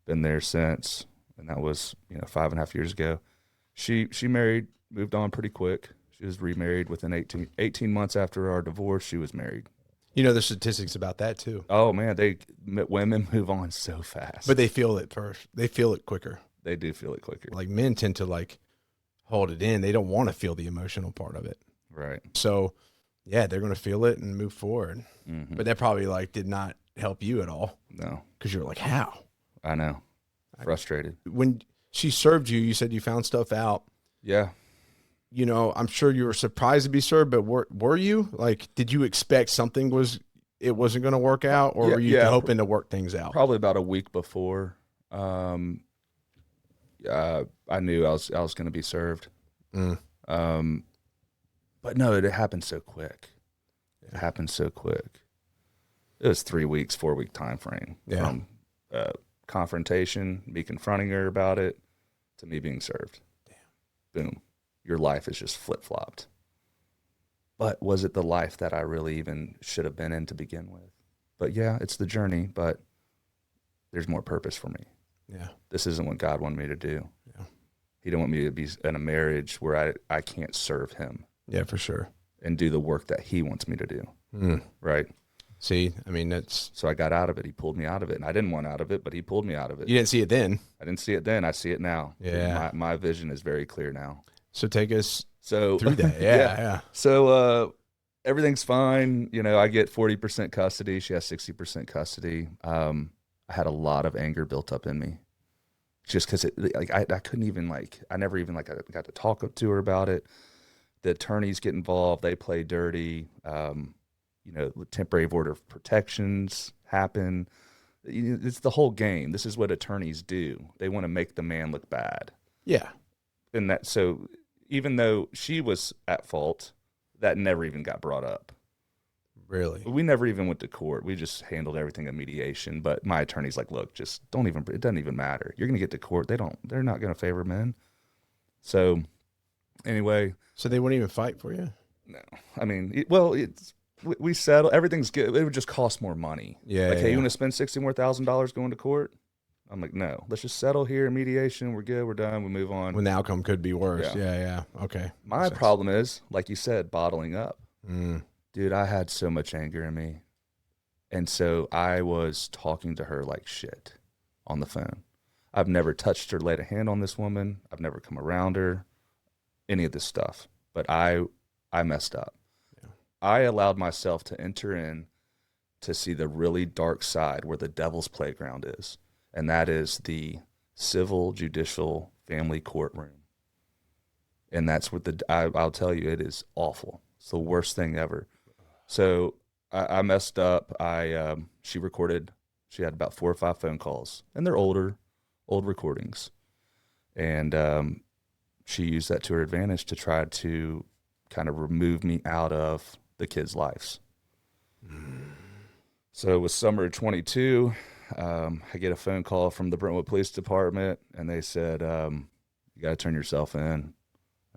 been there since. And that was, 5.5 years ago. She married, moved on pretty quick. She was remarried within 18 months after our divorce. She was married. There's statistics about that too. Oh man, women move on so fast. But they feel it first. They feel it quicker. They do feel it quicker. Like men tend to hold it in. They don't want to feel the emotional part of it. Right. So, yeah, they're going to feel it and move forward. Mm-hmm. But that probably did not help you at all. No. Because you're like, how? I know. Frustrated. When she served you, you said you found stuff out. Yeah. I'm sure you were surprised to be served, but were you? Did you expect something wasn't going to work out, or were you hoping to work things out? Probably about a week before. I knew I was going to be served. But no, it happened so quick. It happened so quick. It was 3 weeks, 4 week time frame from confrontation, me confronting her about it, to me being served. Damn. Boom. Your life is just flip-flopped. But was it the life that I really even should have been in to begin with? But yeah, it's the journey, but there's more purpose for me. Yeah. This isn't what God wanted me to do. Yeah. He didn't want me to be in a marriage where I can't serve him. Yeah, for sure. And do the work that he wants me to do. Right? See, that's... So I got out of it. He pulled me out of it. And I didn't want out of it, but he pulled me out of it. You didn't see it then? I didn't see it then. I see it now. Yeah. My vision is very clear now. So take us through that. Yeah. So everything's fine. I get 40% custody. She has 60% custody. I had a lot of anger built up in me, just because I couldn't even I never even I got to talk to her about it. The attorneys get involved. They play dirty. Temporary order of protections happen. It's the whole game. This is what attorneys do. They want to make the man look bad. Yeah. And so even though she was at fault, that never even got brought up. Really? We never even went to court. We just handled everything at mediation. But my attorney's like, look, just don't even, it doesn't even matter. You're going to get to court. They're not going to favor men. So anyway. So they wouldn't even fight for you? No. I mean, we settle. Everything's good. It would just cost more money. Yeah. Like, hey, you yeah. want to spend $60,000 going to court? I'm like, no. Let's just settle here in mediation. We're good. We're done. We move on. When the outcome could be worse. Yeah. Okay. My problem is, like you said, bottling up. Mm. Dude, I had so much anger in me. And so I was talking to her like shit on the phone. I've never touched or laid a hand on this woman. I've never come around her, any of this stuff. But I messed up. Yeah. I allowed myself to enter in to see the really dark side where the devil's playground is. And that is the civil, judicial, family courtroom. And that's what I'll tell you, it is awful. It's the worst thing ever. So I messed up. She recorded, she had about 4 or 5 phone calls, and they're old recordings. And she used that to her advantage to try to kind of remove me out of the kids' lives. So it was summer of 22. I get a phone call from the Brentwood Police Department, and they said, you got to turn yourself in. And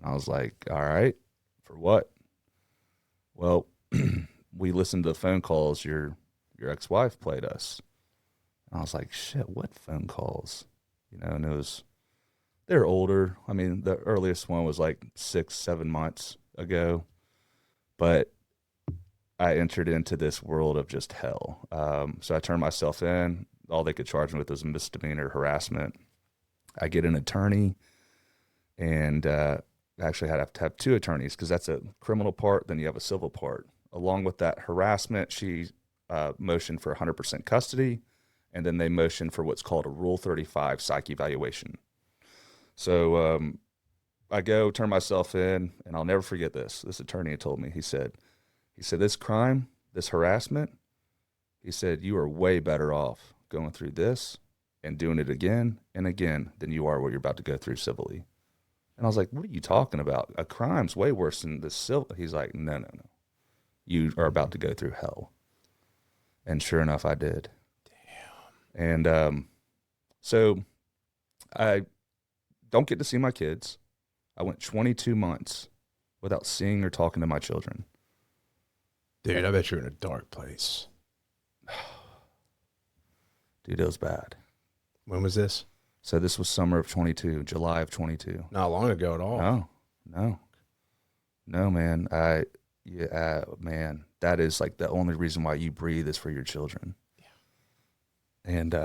I was like, all right, for what? Well, we listened to the phone calls your ex-wife played us. And I was like, shit, what phone calls? You know, and they're older. I mean, the earliest one was like 6-7 months ago. But I entered into this world of just hell. So I turned myself in. All they could charge me with was misdemeanor harassment. I get an attorney, and actually I have to have 2 attorneys because that's a criminal part, then you have a civil part. Along with that harassment, she motioned for 100% custody, and then they motioned for what's called a Rule 35 psych evaluation. So I go turn myself in, and I'll never forget this. This attorney had told me, he said, this crime, this harassment, he said, you are way better off going through this and doing it again and again than you are what you're about to go through civilly. And I was like, what are you talking about? A crime's way worse than the civil. He's like, no. You are about to go through hell. And sure enough, I did. Damn. And so I don't get to see my kids. I went 22 months without seeing or talking to my children. Dude, I bet you're in a dark place. Dude, it was bad. When was this? So this was summer of 22, July of 22. Not long ago at all. No, man. Man, that is like the only reason why you breathe is for your children. Yeah. And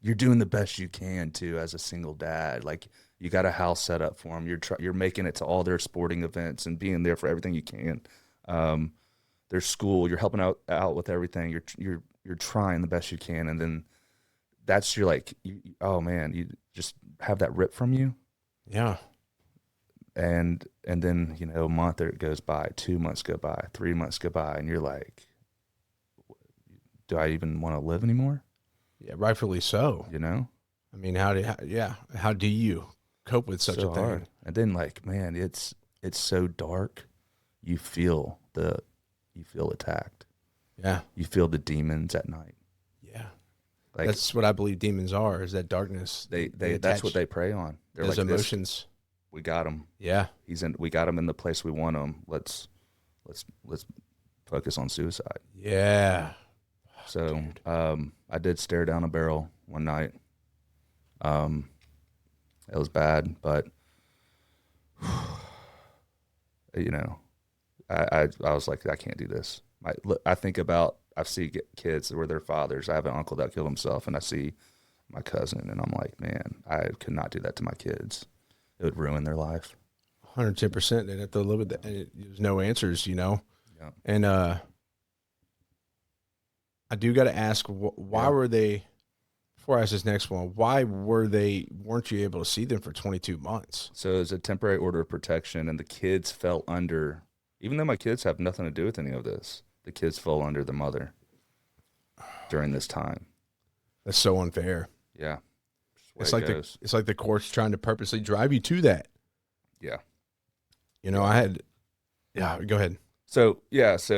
you're doing the best you can too as a single dad. Like, you got a house set up for them. You're making it to all their sporting events and being there for everything you can. Their school, you're helping out with everything. You're trying the best you can, and then that's oh man, you just have that rip from you. Yeah. And then, you know, a month goes by, 2 months go by, 3 months go by, and you're like, do I even want to live anymore? Yeah, rightfully so. You know? I mean, how do you cope with such a thing? Hard. And then, like, man, it's so dark. You feel attacked. Yeah. You feel the demons at night. Yeah. Like, that's what I believe demons are, is that darkness. They that's what they prey on. They're those like, emotions. We got him. Yeah. We got him in the place we want him. Let's focus on suicide. Yeah. So, I did stare down a barrel one night. It was bad, but you know, I was like, I can't do this. I think about, I see kids where their fathers. I have an uncle that killed himself, and I see my cousin, and I'm like, man, I could not do that to my kids. It would ruin their life. 110%. They'd have to live with that. And there's no answers, you know? Yeah. And I do got to ask, why were they, before I ask this next one, why weren't you able to see them for 22 months? So it was a temporary order of protection, and the kids fell under, even though my kids have nothing to do with any of this, the kids fell under the mother during this time. That's so unfair. Yeah. It's like the court's trying to purposely drive you to that. Yeah. You know, go ahead. So it's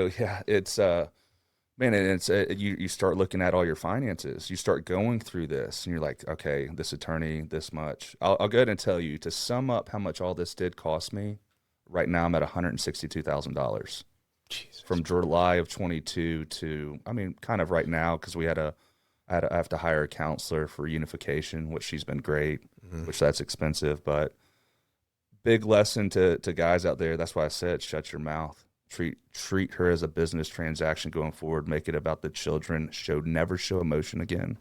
man, and it's you start looking at all your finances. You start going through this, and you're like, okay, this attorney, this much. I'll go ahead and tell you, to sum up how much all this did cost me. Right now, I'm at $162,000 Jesus. from July of 22 to, I mean, kind of right now, because I have to hire a counselor for unification, which she's been great, which that's expensive, but big lesson to guys out there. That's why I said, shut your mouth. Treat her as a business transaction going forward. Make it about the children. Never show emotion again.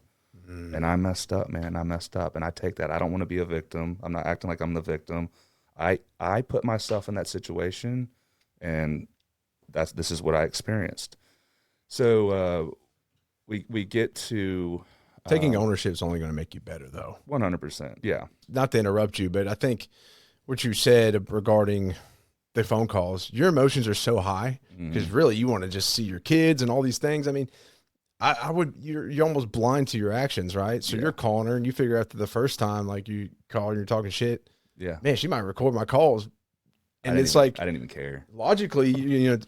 And I messed up, man. I messed up, and I take that. I don't want to be a victim. I'm not acting like I'm the victim. I put myself in that situation, and this is what I experienced. So we get to Taking ownership is only going to make you better, though. 100%. Yeah. Not to interrupt you, but I think what you said regarding the phone calls, your emotions are so high because really you want to just see your kids and all these things. I mean, you're almost blind to your actions, right? So you're calling her and you figure after the first time, like you call her and you're talking shit. Yeah. Man, she might record my calls. And it's I like, didn't even care. logically,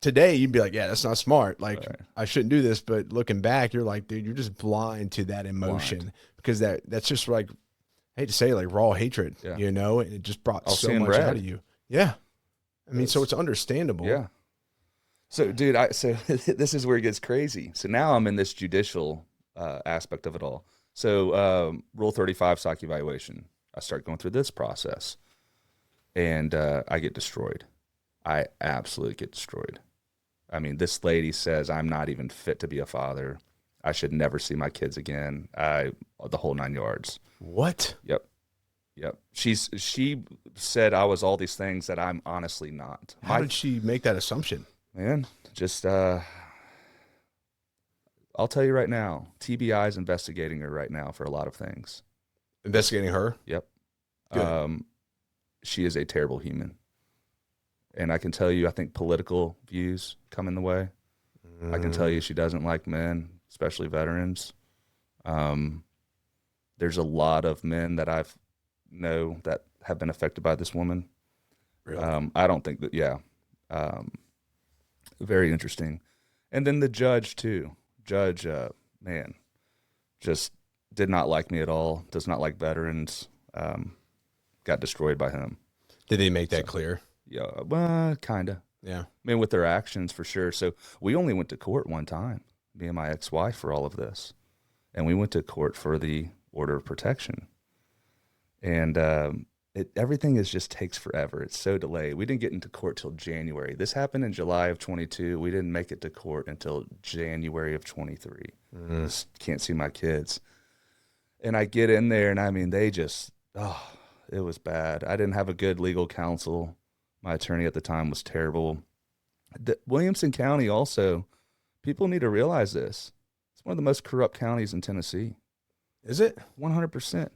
today you'd be like, yeah, that's not smart. Like, Right. I shouldn't do this. But looking back, you're like, dude, you're just blind to that emotion because that's just like, I hate to say, like raw hatred, and it just brought so much out of you. Yeah. I mean, so it's understandable. Yeah. So, dude, so this is where it gets crazy. So now I'm in this judicial aspect of it all. So Rule 35 psych evaluation. I start going through this process, and I get destroyed. I absolutely get destroyed. I mean, this lady says I'm not even fit to be a father. I should never see my kids again. The whole 9 yards. What? Yep. She said I was all these things that I'm honestly not. How did she make that assumption? Man, just I'll tell you right now, TBI is investigating her right now for a lot of things. Investigating her? Yep. Good. She is a terrible human. And I can tell you, I think political views come in the way. I can tell you she doesn't like men, especially veterans. There's a lot of men that I know that have been affected by this woman. Really? I don't think that, very interesting. And then the judge, too. Judge, man, just did not like me at all, does not like veterans, got destroyed by him. Did they make that clear? Yeah, well, kind of. Yeah. I mean, with their actions, for sure. So we only went to court one time, me and my ex-wife, for all of this. And we went to court for the order of protection. And everything just takes forever. It's so delayed. We didn't get into court till January. This happened in July of 22. We didn't make it to court until January of 23. Just can't see my kids. And I get in there, and I mean, they just, it was bad. I didn't have a good legal counsel. My attorney at the time was terrible. Williamson County also, people need to realize this. It's one of the most corrupt counties in Tennessee. Is it? 100%.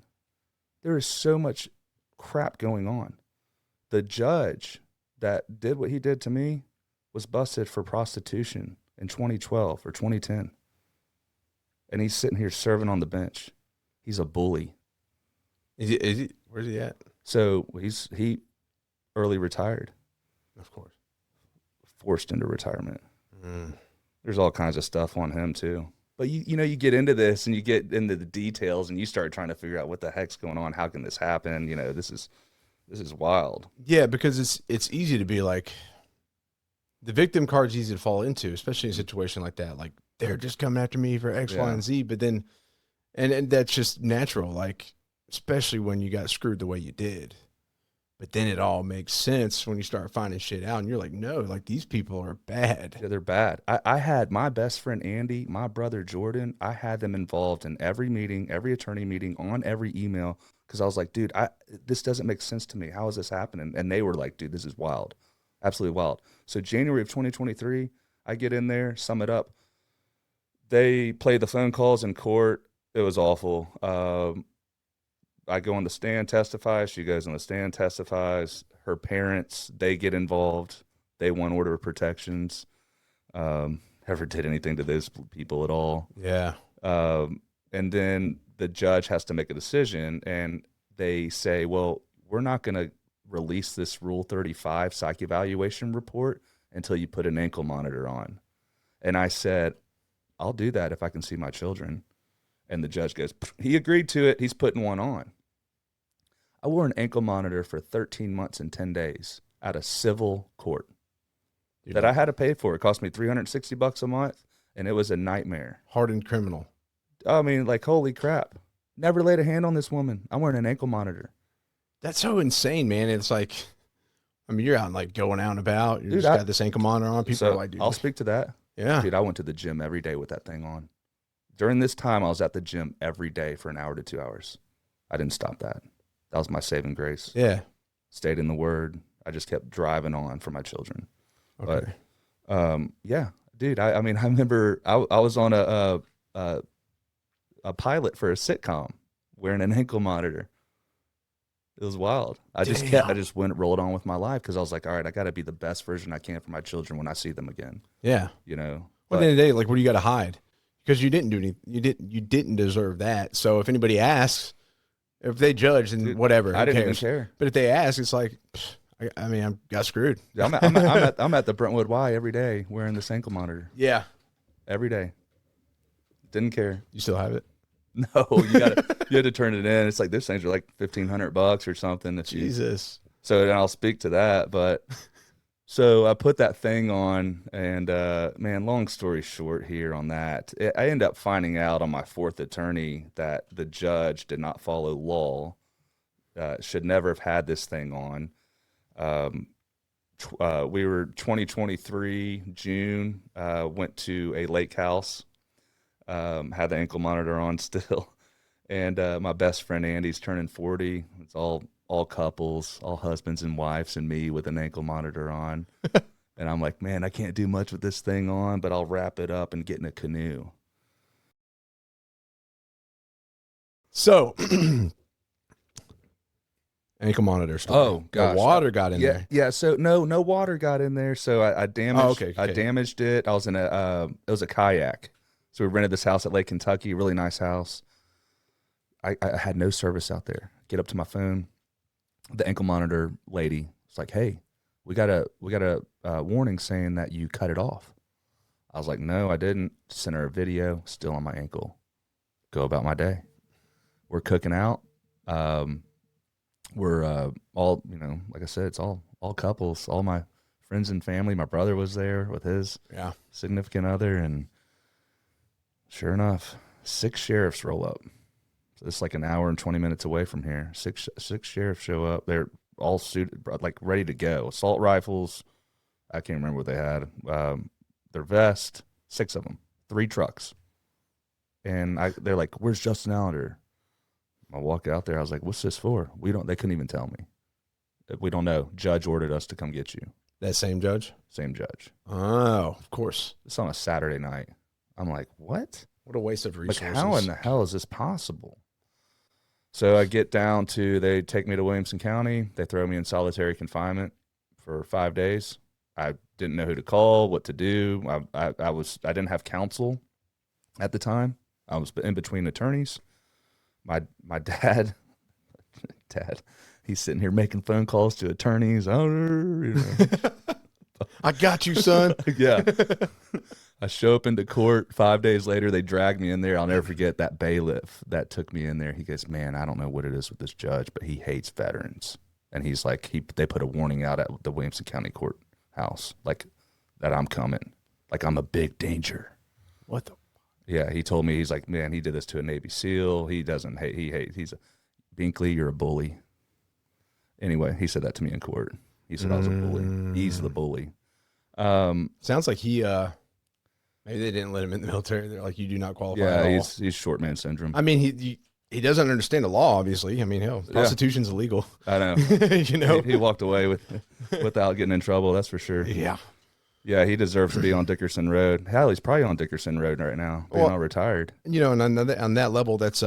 There is so much crap going on. The judge that did what he did to me was busted for prostitution in 2012 or 2010. And he's sitting here serving on the bench. He's a bully. Is he where's he at? So he early retired. Of course. Forced into retirement. There's all kinds of stuff on him too. But you get into this and you get into the details and you start trying to figure out what the heck's going on. How can this happen? This is wild. Yeah, because it's easy to be like, the victim card's easy to fall into, especially in a situation like that. Like, they're just coming after me for X, Y, and Z. But then, and that's just natural. Like, especially when you got screwed the way you did. But then it all makes sense when you start finding shit out, and you're like, no, like, these people are bad. Yeah, they're bad. I had my best friend Andy, my brother Jordan, I had them involved in every meeting, every attorney meeting, on every email, because I was like, dude, this doesn't make sense to me. How is this happening? And they were like, dude, this is wild. Absolutely wild. So January of 2023, I get in there, sum it up. They play the phone calls in court. It was awful. I go on the stand, testify. She goes on the stand, testifies. Her parents, they get involved. They want order of protections. Never did anything to those people at all. Yeah. And then the judge has to make a decision, and they say, well, we're not going to release this Rule 35 psych evaluation report until you put an ankle monitor on. And I said, I'll do that if I can see my children. And the judge goes, he agreed to it. He's putting one on. I wore an ankle monitor for 13 months and 10 days at a civil court that I had to pay for. It cost me $360 a month, and it was a nightmare. Hardened criminal. I mean, like, holy crap. Never laid a hand on this woman. I'm wearing an ankle monitor. That's so insane, man. It's like, I mean, you're out and like going out and about. You just got this ankle monitor on. People are like, dude. I'll speak to that. Yeah. Dude, I went to the gym every day with that thing on. During this time, I was at the gym every day for an hour to 2 hours. I didn't stop that. That was my saving grace. Yeah. Stayed in the Word. I just kept driving on for my children. Okay. But, yeah, dude, I mean, I remember I was on a pilot for a sitcom wearing an ankle monitor. It was wild. I just rolled on with my life because I was like, all right, I got to be the best version I can for my children when I see them again. Yeah. You know. Well, at the end of the day, like, what do you got to hide? Because you didn't do anything. You didn't deserve that. So if anybody asks, if they judge, then dude, whatever. I didn't even care. But if they ask, it's like, I mean, I got screwed. I'm at the Brentwood Y every day wearing this ankle monitor. Yeah. Every day. Didn't care. You still have it? No, you had to turn it in. It's like those things are like $1,500 or something. Jesus. So then I'll speak to that. But so I put that thing on, and man, long story short here on that, I ended up finding out on my fourth attorney that the judge did not follow law. Should never have had this thing on. We were 2023 June. Went to a lake house. Had the ankle monitor on still, and my best friend Andy's turning 40. It's all couples, all husbands and wives, and me with an ankle monitor on. And I'm like, man, I can't do much with this thing on, but I'll wrap it up and get in a canoe. So, ankle monitor story. Oh gosh, the water got in there. Yeah. So no water got in there. So I damaged. Okay. I damaged it. I was in it was a kayak. So we rented this house at Lake Kentucky, really nice house. I had no service out there. Get up to my phone. The ankle monitor lady was like, hey, we got a warning saying that you cut it off. I was like, no, I didn't. Sent her a video, still on my ankle. Go about my day. We're cooking out. We're all, like I said, it's all couples, all my friends and family. My brother was there with his significant other, and sure enough, 6 sheriffs roll up. So it's like an hour and 20 minutes away from here. Six sheriffs show up. They're all suited, like ready to go. Assault rifles. I can't remember what they had. Their vest. 6 of them. 3 trucks. And they're like, "Where's Justin Allender?" I walk out there. I was like, "What's this for?" They couldn't even tell me. We don't know. Judge ordered us to come get you. That same judge? Same judge. Oh, of course. It's on a Saturday night. I'm like, what? What a waste of resources. Like, how in the hell is this possible? So I get down to, they take me to Williamson County. They throw me in solitary confinement for 5 days. I didn't know who to call, what to do. I didn't have counsel at the time. I was in between attorneys. My dad, he's sitting here making phone calls to attorneys. I got you, son. Yeah. I show up into court 5 days later. They drag me in there. I'll never forget that bailiff that took me in there. He goes, man, I don't know what it is with this judge, but he hates veterans. And he's like, they put a warning out at the Williamson County courthouse, like that I'm coming, like I'm a big danger. What the? Yeah, he told me, he's like, man, he did this to a Navy SEAL. He doesn't hate. He's a Binkley, you're a bully. Anyway, he said that to me in court. He said I was a bully. He's the bully. Sounds like he maybe they didn't let him in the military. They're like, you do not qualify. Yeah, at all. he's short man syndrome. I mean, he doesn't understand the law. Obviously, I mean, hell, prostitution's illegal. I know. He walked away without getting in trouble. That's for sure. Yeah. Yeah, he deserves to be on Dickerson Road. Hell, he's probably on Dickerson Road right now, being all retired. And on that level, that's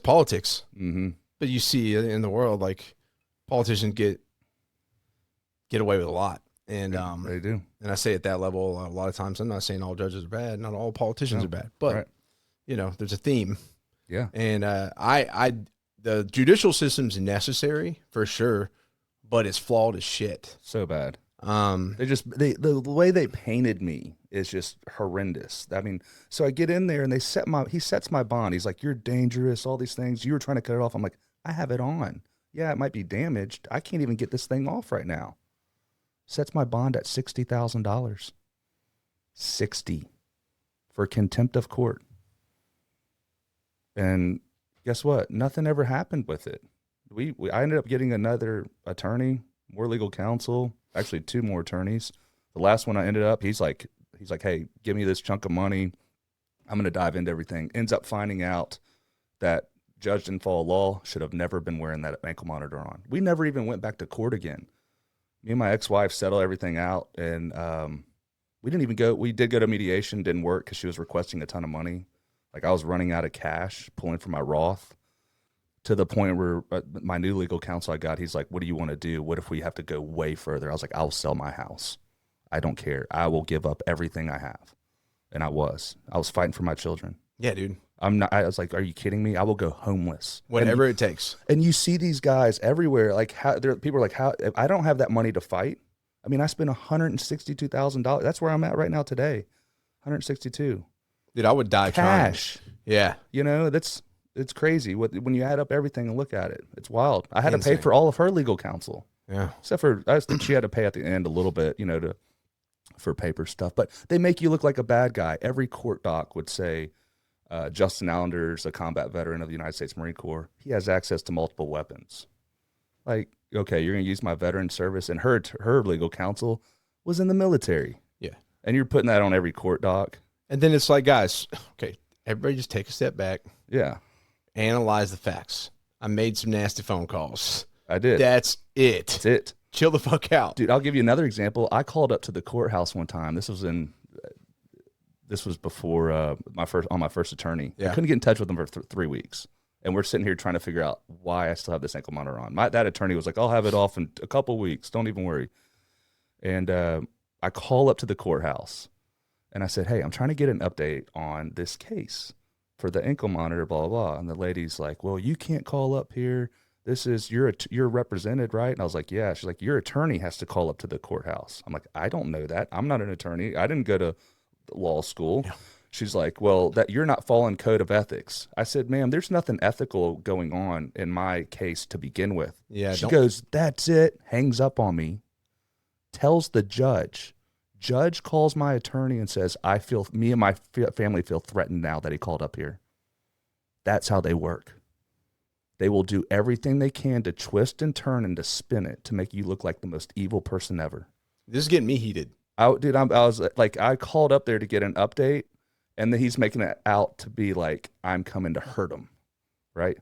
politics. Mm-hmm. But you see in the world, like, politicians get away with a lot. And they do. And I say at that level, a lot of times, I'm not saying all judges are bad, not all politicians are bad, but there's a theme. Yeah. And the judicial system's necessary for sure, but it's flawed as shit. So bad. The way they painted me is just horrendous. I mean, so I get in there and he sets my bond. He's like, "You're dangerous, all these things. You were trying to cut it off." I'm like, "I have it on. Yeah, it might be damaged. I can't even get this thing off right now." Sets my bond at $60,000. 60 for contempt of court. And guess what? Nothing ever happened with it. I ended up getting another attorney, more legal counsel, actually 2 more attorneys. The last one I ended up, he's like, "Hey, give me this chunk of money. I'm going to dive into everything." Ends up finding out that judge didn't follow law, should have never been wearing that ankle monitor on. We never even went back to court again. Me and my ex-wife settled everything out, and we did go to mediation, didn't work because she was requesting a ton of money. Like, I was running out of cash, pulling from my Roth, to the point where my new legal counsel I got, he's like, "What do you want to do? What if we have to go way further?" I was like, "I'll sell my house. I don't care. I will give up everything I have." And I was fighting for my children. Yeah, dude. I was like, "Are you kidding me? I will go homeless. Whatever it takes." And you see these guys everywhere. Like, people are like, "How? I don't have that money to fight." I mean, I spent $162,000. That's where I'm at right now today. 162. Dude, I would die cash. Trying. Yeah. You know, it's crazy when you add up everything and look at it. It's wild. I had to Insane. pay for all of her legal counsel. Yeah. Except for, I think she had to pay at the end a little bit, for paper stuff. But they make you look like a bad guy. Every court doc would say, Justin Allender is a combat veteran of the United States Marine Corps. He has access to multiple weapons. Like, okay, you're going to use my veteran service, and her legal counsel was in the military. Yeah. And you're putting that on every court doc. And then it's like, guys, okay, everybody just take a step back. Yeah. Analyze the facts. I made some nasty phone calls. I did. That's it. That's it. Chill the fuck out. Dude, I'll give you another example. I called up to the courthouse one time. This was before my first attorney. Yeah. I couldn't get in touch with him for 3 weeks. And we're sitting here trying to figure out why I still have this ankle monitor on. That attorney was like, "I'll have it off in a couple weeks. Don't even worry." And I call up to the courthouse and I said, "Hey, I'm trying to get an update on this case for the ankle monitor, blah, blah, blah." And the lady's like, "Well, you can't call up here. You're represented, right?" And I was like, "Yeah." She's like, "Your attorney has to call up to the courthouse." I'm like, "I don't know that. I'm not an attorney. I didn't go to law school." Yeah. She's like, "Well, that you're not following code of ethics." I said, "Ma'am, there's nothing ethical going on in my case to begin with." Yeah. She goes, "That's it." Hangs up on me. Tells the judge. Judge calls my attorney and says, me and my family feel threatened now that he called up here. That's how they work. They will do everything they can to twist and turn and to spin it to make you look like the most evil person ever. This is getting me heated. I called up there to get an update, and then he's making it out to be like I'm coming to hurt him, right?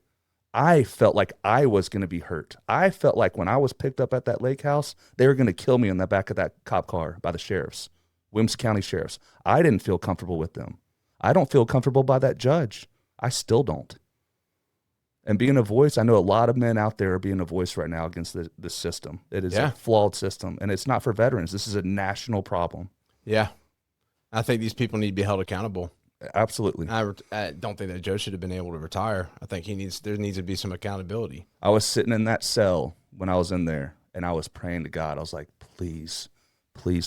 I felt like I was going to be hurt. I felt like when I was picked up at that lake house, they were going to kill me in the back of that cop car by the sheriffs, Williamson County sheriffs. I didn't feel comfortable with them. I don't feel comfortable by that judge. I still don't. And being a voice, I know a lot of men out there are being a voice right now against the system. It is a flawed system, and it's not for veterans. This is a national problem. Yeah. I think these people need to be held accountable. Absolutely. I don't think that Joe should have been able to retire. I think there needs to be some accountability. I was sitting in that cell when I was in there, and I was praying to God. I was like, please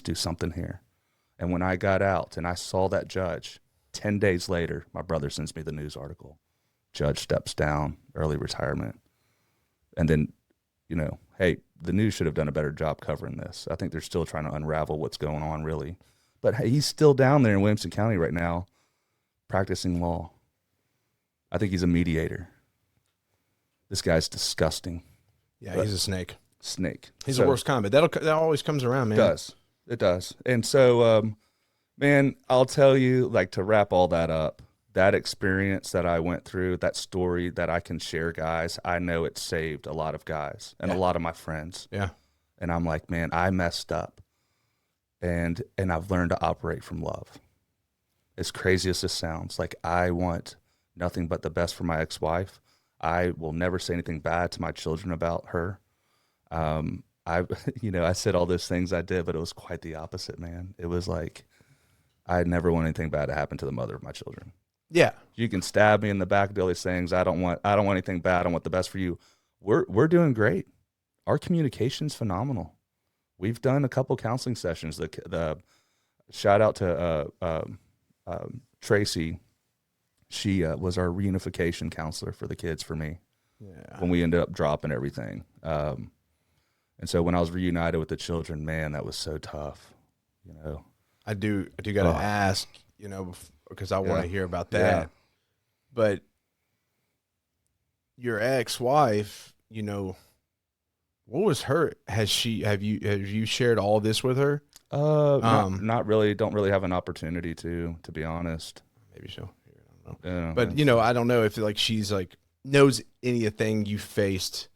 do something here. And when I got out and I saw that judge, 10 days later, my brother sends me the news article. Judge steps down, early retirement. And then, hey, the news should have done a better job covering this. I think they're still trying to unravel what's going on, really. But hey, he's still down there in Williamson County right now, practicing law. I think he's a mediator. This guy's disgusting. Yeah, he's a snake. He's the worst kind, but that always comes around, man. It does. And so, man, I'll tell you, like, to wrap all that up, that experience that I went through, that story that I can share, guys, I know it saved a lot of guys and a lot of my friends. Yeah. And I'm like, man, I messed up. And I've learned to operate from love. As crazy as this sounds, like, I want nothing but the best for my ex-wife. I will never say anything bad to my children about her. I said all those things I did, but it was quite the opposite, man. It was like, I never want anything bad to happen to the mother of my children. Yeah. You can stab me in the back, do all these things. I don't want anything bad. I want the best for you. We're doing great. Our communication's phenomenal. We've done a couple counseling sessions. The shout out to Tracy. She was our reunification counselor for the kids for me when we ended up dropping everything. And so when I was reunited with the children, man, that was so tough. I do got to ask, because I want to hear about that. Yeah. But your ex-wife, what was her? Have you shared all this with her? Not really. Don't really have an opportunity to be honest. Maybe so. I don't know. Yeah, But I don't know if she's knows anything you faced,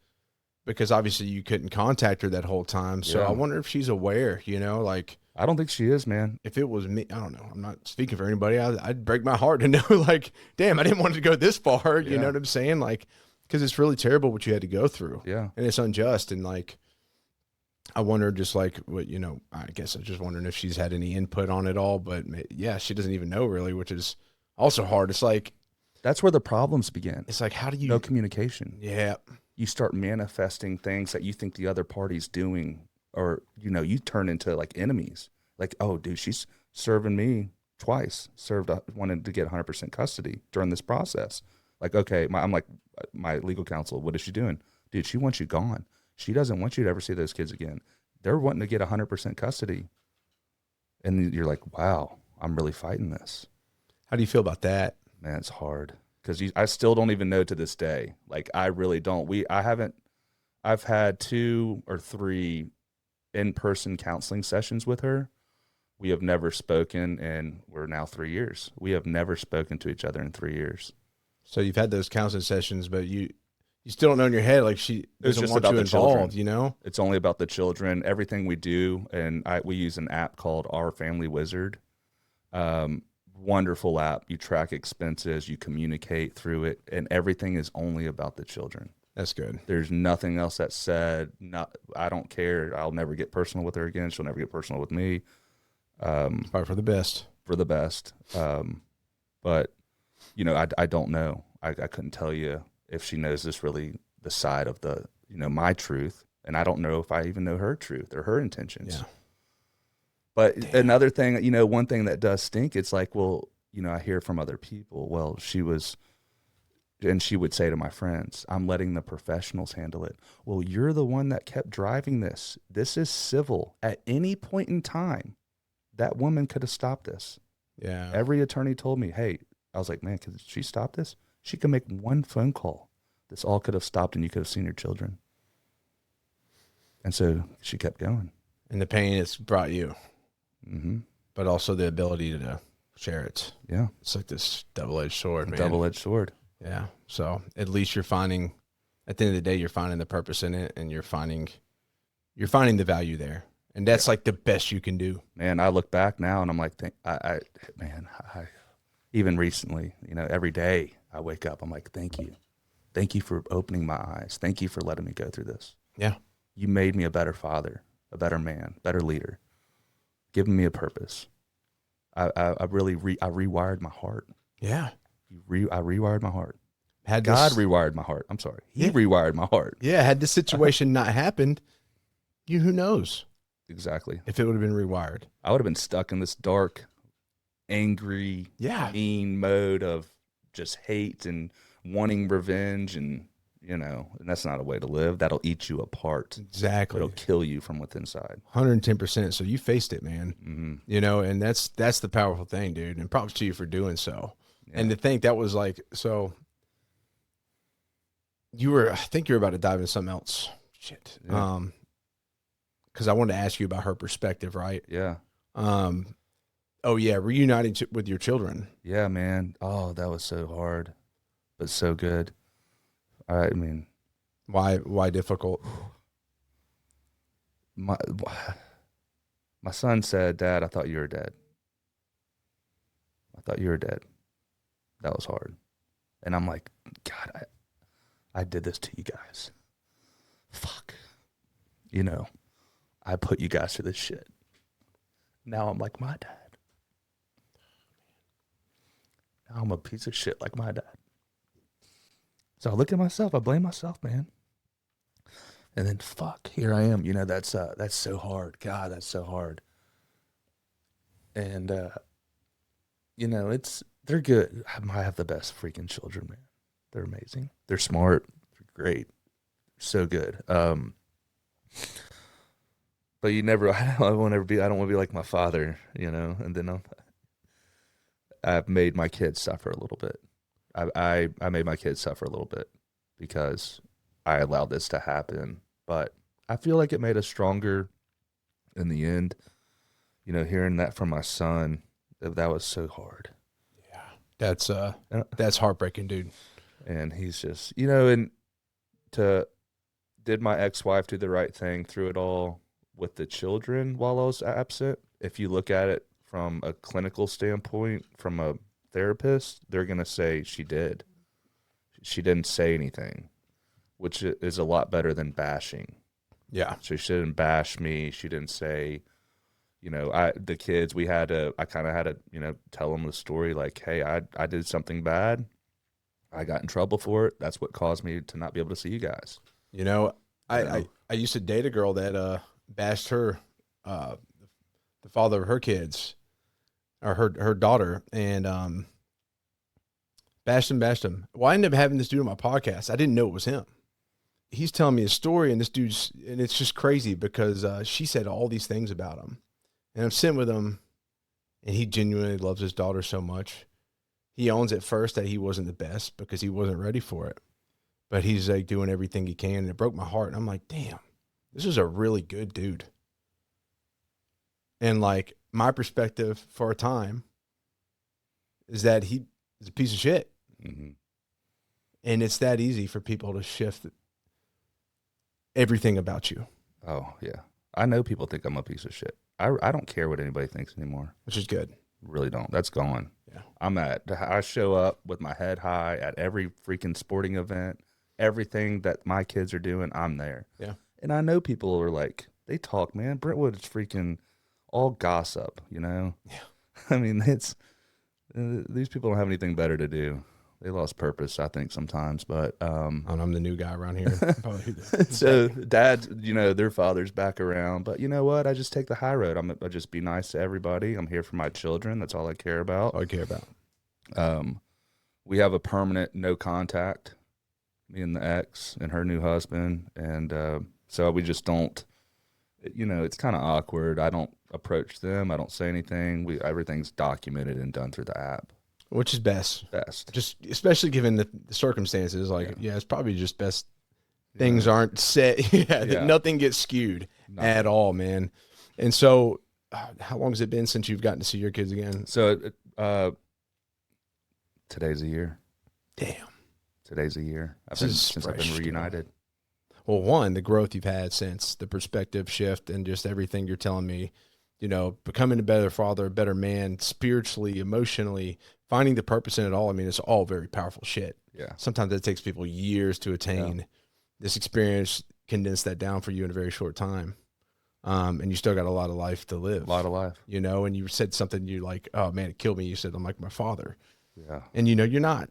because obviously you couldn't contact her that whole time. So I wonder if she's aware. I don't think she is, man. If it was me, I don't know. I'm not speaking for anybody. I'd break my heart to know, damn, I didn't want to go this far. You know what I'm saying? Because it's really terrible what you had to go through. Yeah. And it's unjust. And I wonder just what, I guess I'm just wondering if she's had any input on it all. But yeah, she doesn't even know really, which is also hard. It's that's where the problems begin. It's how do you... No communication. Yeah. You start manifesting things that you think the other party's doing, or, you turn into enemies. Oh, dude, she's serving me twice, wanted to get 100% custody during this process. Okay, my legal counsel, what is she doing? Dude, she wants you gone. She doesn't want you to ever see those kids again. They're wanting to get 100% custody. And you're like, wow, I'm really fighting this. How do you feel about that? Man, it's hard. Because I still don't even know to this day. I really don't. I've had 2 or 3 in-person counseling sessions with her. We have never spoken, and we're now 3 years. We have never spoken to each other in 3 years. So you've had those counseling sessions, but you still don't know in your head, she doesn't want you involved, It's only about the children. Everything we do, and we use an app called Our Family Wizard. Wonderful app. You track expenses, you communicate through it, and everything is only about the children. That's good. There's nothing else that's said. I don't care. I'll never get personal with her again. She'll never get personal with me. Probably for the best. For the best. But, I don't know. I couldn't tell you if she knows this really the side of the, my truth. And I don't know if I even know her truth or her intentions. Yeah. But another thing, one thing that does stink, it's I hear from other people, well, she would say to my friends, I'm letting the professionals handle it. Well, you're the one that kept driving this. This is civil. At any point in time, that woman could have stopped this. Yeah. Every attorney told me, hey, I was like, man, could she stop this? She could make one phone call. This all could have stopped and you could have seen your children. And so she kept going. And the pain it's brought you. Mm-hmm. But also the ability to share it. Yeah. It's this double-edged sword, man. Double-edged sword. Yeah. So at least you're finding, at the end of the day, you're finding the purpose in it, and you're finding the value there. And that's the best you can do. Man, I look back now and I'm like, even recently, every day I wake up, I'm like, thank you. Thank you for opening my eyes. Thank you for letting me go through this. Yeah. You made me a better father, a better man, better leader, giving me a purpose. I rewired my heart. Yeah. I rewired my heart. God rewired my heart. I'm sorry. He rewired my heart. Yeah. Had this situation not happened, who knows? Exactly. If it would have been rewired, I would have been stuck in this dark, angry, mean mode of just hate and wanting revenge, and and that's not a way to live. That'll eat you apart. Exactly. It'll kill you from within inside. 110%. So you faced it, man. Mm-hmm. And that's the powerful thing, dude. And props to you for doing so. Yeah. And to think that was so I think you were about to dive into something else. Shit. Yeah. Because I wanted to ask you about her perspective, right? Yeah. Oh yeah, reuniting with your children. Yeah, man. Oh, that was so hard, but so good. I mean, why difficult? My son said, "Dad, I thought you were dead. I thought you were dead." That was hard, and I'm like, God, I did this to you guys. Fuck, I put you guys through this shit. Now I'm like my dad. Now I'm a piece of shit like my dad. So I look at myself. I blame myself, man. And then fuck, here I am. That's so hard. God, that's so hard. And they're good. I have the best freaking children, man. They're amazing. They're smart. They're great. So good. But you never. I don't want to be like my father, And then I've made my kids suffer a little bit. I made my kids suffer a little bit because I allowed this to happen. But I feel like it made us stronger in the end. Hearing that from my son, that was so hard. Yeah, that's heartbreaking, dude. And he's just, did my ex-wife do the right thing through it all with the children while I was absent? If you look at it from a clinical standpoint, from a therapist, they're going to say she did. She didn't say anything, which is a lot better than bashing. Yeah. So she didn't bash me. She didn't say, the kids, I kind of had to, tell them the story like, hey, I did something bad. I got in trouble for it. That's what caused me to not be able to see you guys. I used to date a girl that bashed her, the father of her kids, or her daughter, and bashed him. Well, I ended up having this dude on my podcast. I didn't know it was him. He's telling me a story, and and it's just crazy because she said all these things about him. And I'm sitting with him, and he genuinely loves his daughter so much. He owns at first that he wasn't the best because he wasn't ready for it. But he's like doing everything he can, and it broke my heart. And I'm like, damn, this is a really good dude. And like my perspective for a time is that he is a piece of shit. Mm-hmm. And it's that easy for people to shift everything about you. Oh, yeah. I know people think I'm a piece of shit. I don't care what anybody thinks anymore. Which is good. Really don't. That's gone. Yeah. I show up with my head high at every freaking sporting event. Everything that my kids are doing, I'm there. Yeah. And I know people are like, they talk, man. Brentwood is freaking all gossip, Yeah. I mean, these people don't have anything better to do. They lost purpose, I think, sometimes. But And I'm the new guy around here. so dads, their father's back around. But you know what? I just take the high road. I just be nice to everybody. I'm here for my children. That's all I care about. All I care about. We have a permanent no contact, me and the ex and her new husband. And so we just don't, it's kind of awkward. I don't approach them. I don't say anything. Everything's documented and done through the app. Which is best. Just especially given the circumstances, it's probably just best things aren't set. That nothing gets skewed at all, man. And so how long has it been since you've gotten to see your kids again? So today's a year. Damn. Today's a year. Since I've been reunited. Well, one, the growth you've had since, the perspective shift and just everything you're telling me, becoming a better father, a better man, spiritually, emotionally, finding the purpose in it all. I mean, it's all very powerful shit. Yeah. Sometimes it takes people years to attain. Yeah. This experience condensed that down for you in a very short time. And you still got a lot of life to live. A lot of life. And you said something, you're like, oh man, it killed me. You said, I'm like my father. Yeah. And you're not.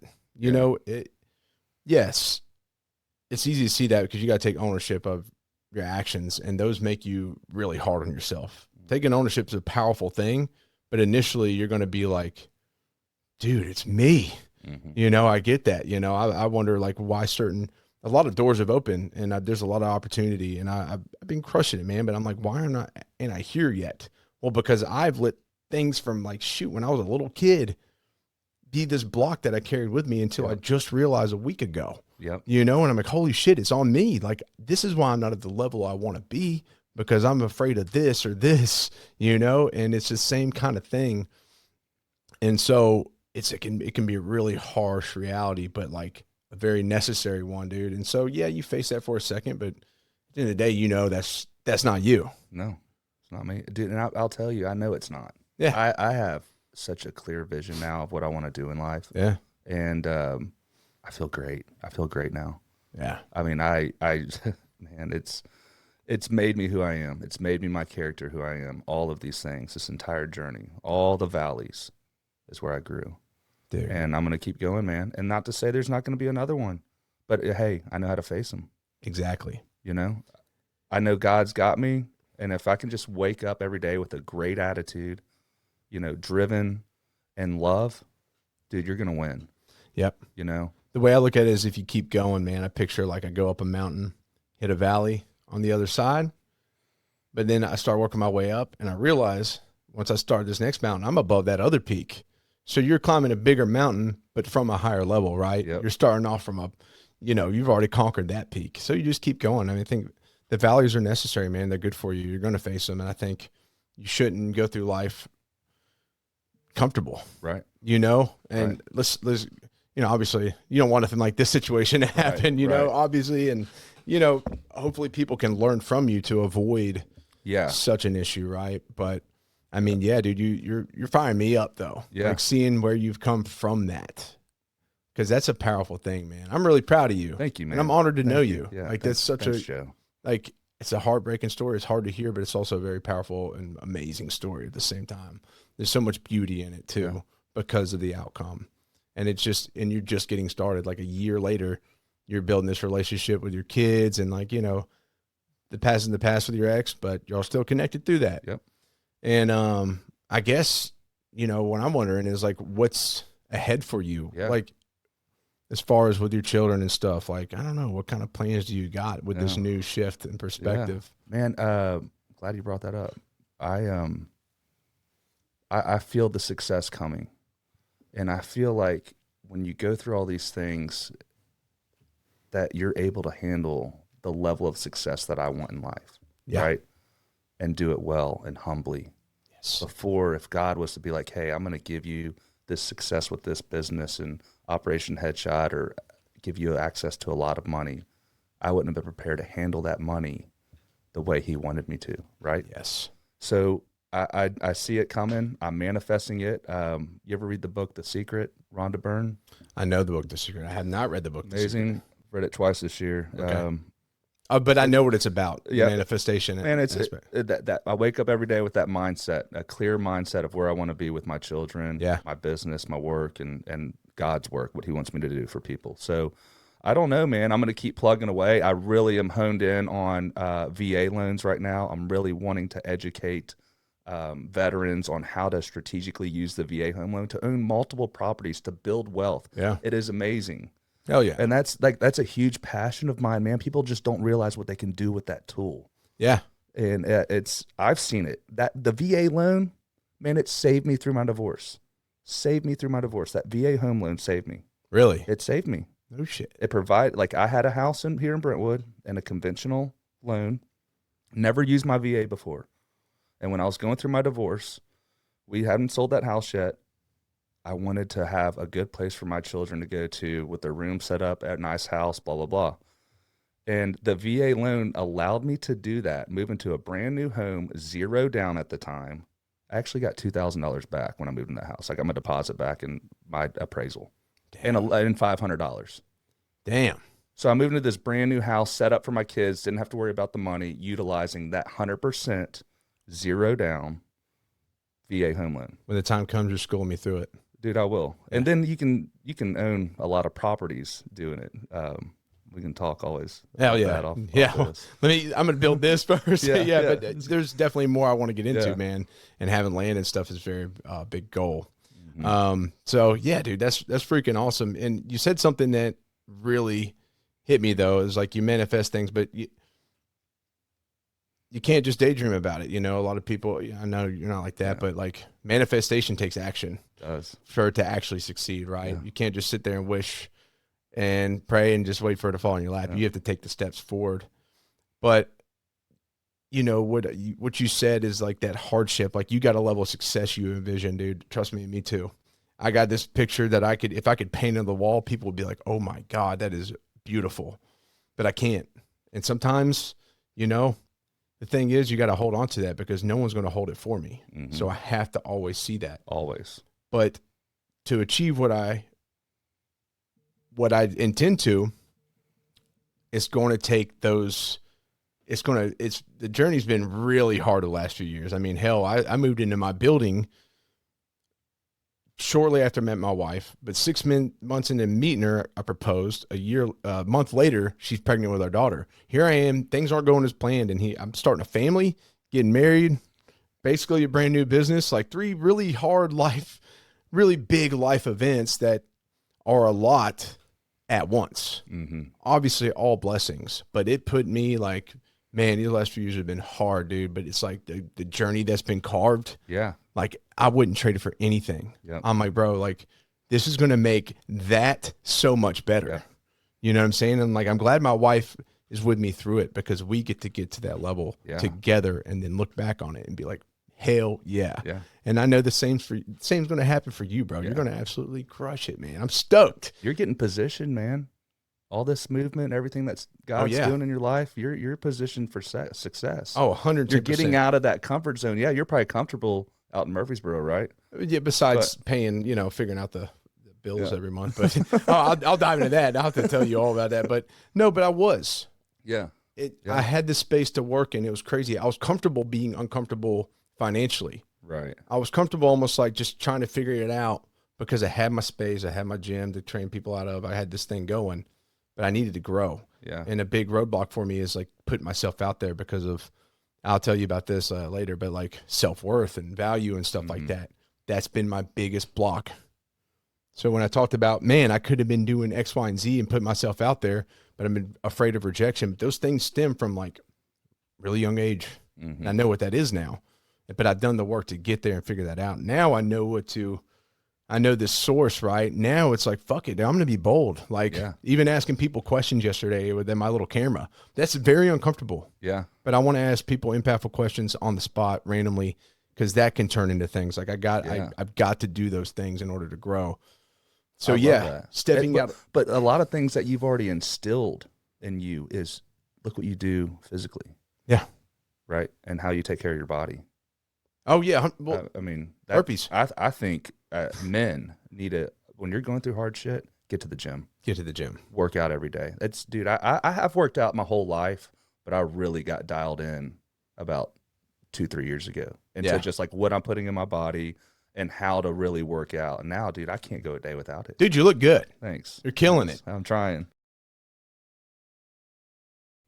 Yes, it's easy to see that because you got to take ownership of your actions, and those make you really hard on yourself. Taking ownership is a powerful thing, but initially you're going to be like, dude, it's me. Mm-hmm. I get that. I wonder why a lot of doors have opened, and there's a lot of opportunity, and I've been crushing it, man. But I'm like, why ain't I here yet? Well, because I've let things from when I was a little kid be this block that I carried with me until I just realized a week ago. Yep. And I'm like, holy shit, it's on me. This is why I'm not at the level I want to be, because I'm afraid of this or this, and it's the same kind of thing. And so it can be a really harsh reality, but a very necessary one, dude. And so, yeah, you face that for a second, but at the end of the day, that's not you. No, it's not me, dude. And I'll tell you, I know it's not. Yeah. I have such a clear vision now of what I want to do in life. Yeah. And, I feel great. I feel great now. Yeah. I mean, man, it's made me who I am. It's made me my character, who I am. All of these things, this entire journey, all the valleys is where I grew. Dude. And I'm going to keep going, man. And not to say there's not going to be another one, but hey, I know how to face them. Exactly. I know God's got me. And if I can just wake up every day with a great attitude, driven and love, dude, you're going to win. Yep. The way I look at it is if you keep going, man, I picture like I go up a mountain, hit a valley on the other side, but then I start working my way up and I realize once I start this next mountain, I'm above that other peak. So you're climbing a bigger mountain, but from a higher level, right? Yep. You're starting off from you've already conquered that peak. So you just keep going. I mean, I think the valleys are necessary, man. They're good for you. You're going to face them. And I think you shouldn't go through life comfortable. Right. And right. let's obviously you don't want nothing like this situation to happen, right. Obviously. And, hopefully people can learn from you to avoid such an issue. Right. But I mean, yeah, dude, you're firing me up though. Yeah. Like seeing where you've come from that. Cause that's a powerful thing, man. I'm really proud of you. Thank you, man. And I'm honored to know you. Yeah. Like that's such thanks, Joe. Like it's a heartbreaking story. It's hard to hear, but it's also a very powerful and amazing story at the same time. There's so much beauty in it too because of the outcome. And you're just getting started. Like a year later, you're building this relationship with your kids and like, the past in the past with your ex, but y'all still connected through that. Yep. And I guess, what I'm wondering is like, what's ahead for you? Yeah. Like as far as with your children and stuff, like, I don't know, what kind of plans do you got with this new shift in perspective? Yeah. Man, glad you brought that up. I feel the success coming. And I feel like when you go through all these things that you're able to handle the level of success that I want in life, right? And do it well and humbly. Yes. Before, if God was to be like, hey, I'm going to give you this success with this business and Operation Headshot or give you access to a lot of money, I wouldn't have been prepared to handle that money the way he wanted me to, right? Yes. So I see it coming. I'm manifesting it. You ever read the book The Secret, Rhonda Byrne? I know the book The Secret. I have not read the book The Secret. Amazing. Read it twice this year. Okay. But I know what it's about. Manifestation. And it's that I wake up every day with that mindset, a clear mindset of where I want to be with my children, my business, my work, and God's work, what he wants me to do for people. So I don't know, man. I'm going to keep plugging away. I really am honed in on VA loans right now. I'm really wanting to educate veterans on how to strategically use the VA home loan to own multiple properties to build wealth. Yeah. It is amazing. Hell yeah. And that's a huge passion of mine, man. People just don't realize what they can do with that tool. Yeah. And I've seen it. That the VA loan, man, it saved me through my divorce. That VA home loan saved me. Really? It saved me. No shit. It provided, like I had a house here in Brentwood and a conventional loan. Never used my VA before. And when I was going through my divorce, we hadn't sold that house yet. I wanted to have a good place for my children to go to with their room set up at a nice house, blah, blah, blah. And the VA loan allowed me to do that, move into a brand new home, zero down at the time. I actually got $2,000 back when I moved in that house. I got my deposit back and my appraisal. Damn. And $500. Damn. So I moved into this brand new house set up for my kids, didn't have to worry about the money, utilizing that 100% zero down VA home loan. When the time comes, you're schooling me through it. Dude, I will. And then you can own a lot of properties doing it. We can talk always. Hell yeah. Off well, I'm going to build this first. Yeah. But there's definitely more I want to get into, man. And having land and stuff is a very big goal. Mm-hmm. So yeah, dude, that's freaking awesome. And you said something that really hit me though. Is like you manifest things, but you can't just daydream about it. A lot of people, I know you're not like that, but like manifestation takes action. It does. For it to actually succeed, right? Yeah. You can't just sit there and wish and pray and just wait for it to fall in your lap. You have to take the steps forward. But what you said is like that hardship, like you got a level of success you envision, dude. Trust me, me too. I got this picture that if I could paint on the wall, people would be like, oh my God, that is beautiful. But I can't. And sometimes, the thing is, you got to hold on to that because no one's going to hold it for me. Mm-hmm. So I have to always see that. Always. But to achieve what I intend to, it's going to take those. The journey's been really hard the last few years. I mean, hell, I moved into my building shortly after I met my wife, but 6 months into meeting her, I proposed. A month later, she's pregnant with our daughter. Here I am. Things aren't going as planned. And I'm starting a family, getting married, basically a brand new business, like 3 really hard life, really big life events that are a lot at once. Obviously all blessings, but it put me like, man, these last few years have been hard, dude. But it's like the journey that's been carved. Yeah. Like I wouldn't trade it for anything. Yep. I'm like, bro, like this is going to make that so much better. Yeah. You know what I'm saying? And like, I'm glad my wife is with me through it because we get to that level together and then look back on it and be like, hell yeah. Yeah. And I know the same's going to happen for you, bro. You're going to absolutely crush it, man. I'm stoked. You're getting positioned, man. All this movement, everything that's God's doing in your life, you're positioned for success. Oh, 100%. You're getting out of that comfort zone. Yeah, you're probably comfortable out in Murfreesboro, right? Yeah, besides paying, figuring out the bills every month. But I'll dive into that. I'll have to tell you all about that. But no, but I was. Yeah. I had the space to work, and it was crazy. I was comfortable being uncomfortable financially. Right. I was comfortable almost like just trying to figure it out because I had my space. I had my gym to train people out of. I had this thing going, but I needed to grow. Yeah. And a big roadblock for me is like putting myself out there because of, I'll tell you about this later, but like self-worth and value and stuff like that. That's been my biggest block. So when I talked about, man, I could have been doing X, Y, and Z and put myself out there, but I've been afraid of rejection. But those things stem from like really young age. And I know what that is now, but I've done the work to get there and figure that out. Now I know I know this source, right? Now it's like, fuck it, I'm going to be bold. Like even asking people questions yesterday with my little camera, that's very uncomfortable. Yeah. But I want to ask people impactful questions on the spot randomly because that can turn into things. Like I've got to do those things in order to grow. So stepping out. But a lot of things that you've already instilled in you is look what you do physically. Yeah. Right. And how you take care of your body. Oh yeah. Well, I mean, herpes. I think men need to, when you're going through hard shit, get to the gym. Get to the gym. Work out every day. Dude, I have worked out my whole life, but I really got dialed in about 2-3 years ago into just like what I'm putting in my body and how to really work out. And now, dude, I can't go a day without it. Dude, you look good. Thanks. You're killing it. I'm trying.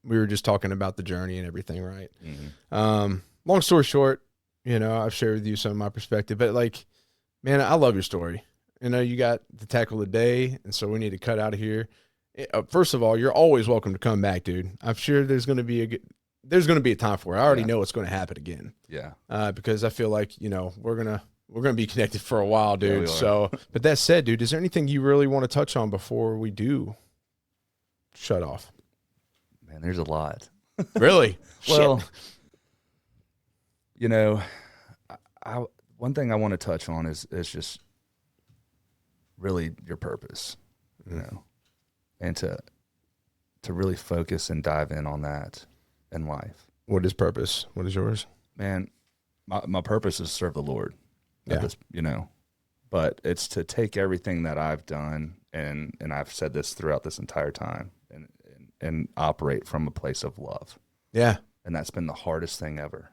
We were just talking about the journey and everything, right? Long story short, I've shared with you some of my perspective, but like, man, I love your story. You got to tackle the day, and so we need to cut out of here. First of all, you're always welcome to come back, dude. I'm sure there's going to be a time for it. I already know it's going to happen again. Yeah. Because I feel like, we're going to be connected for a while, dude. Yeah, so, but that said, dude, is there anything you really want to touch on before we do shut off? Man, there's a lot. Really? Well, one thing I want to touch on is just really your purpose, and to really focus and dive in on that in life. What is purpose? What is yours? Man, my purpose is to serve the Lord. Yeah. But it's to take everything that I've done, and I've said this throughout this entire time, and operate from a place of love. Yeah. And that's been the hardest thing ever.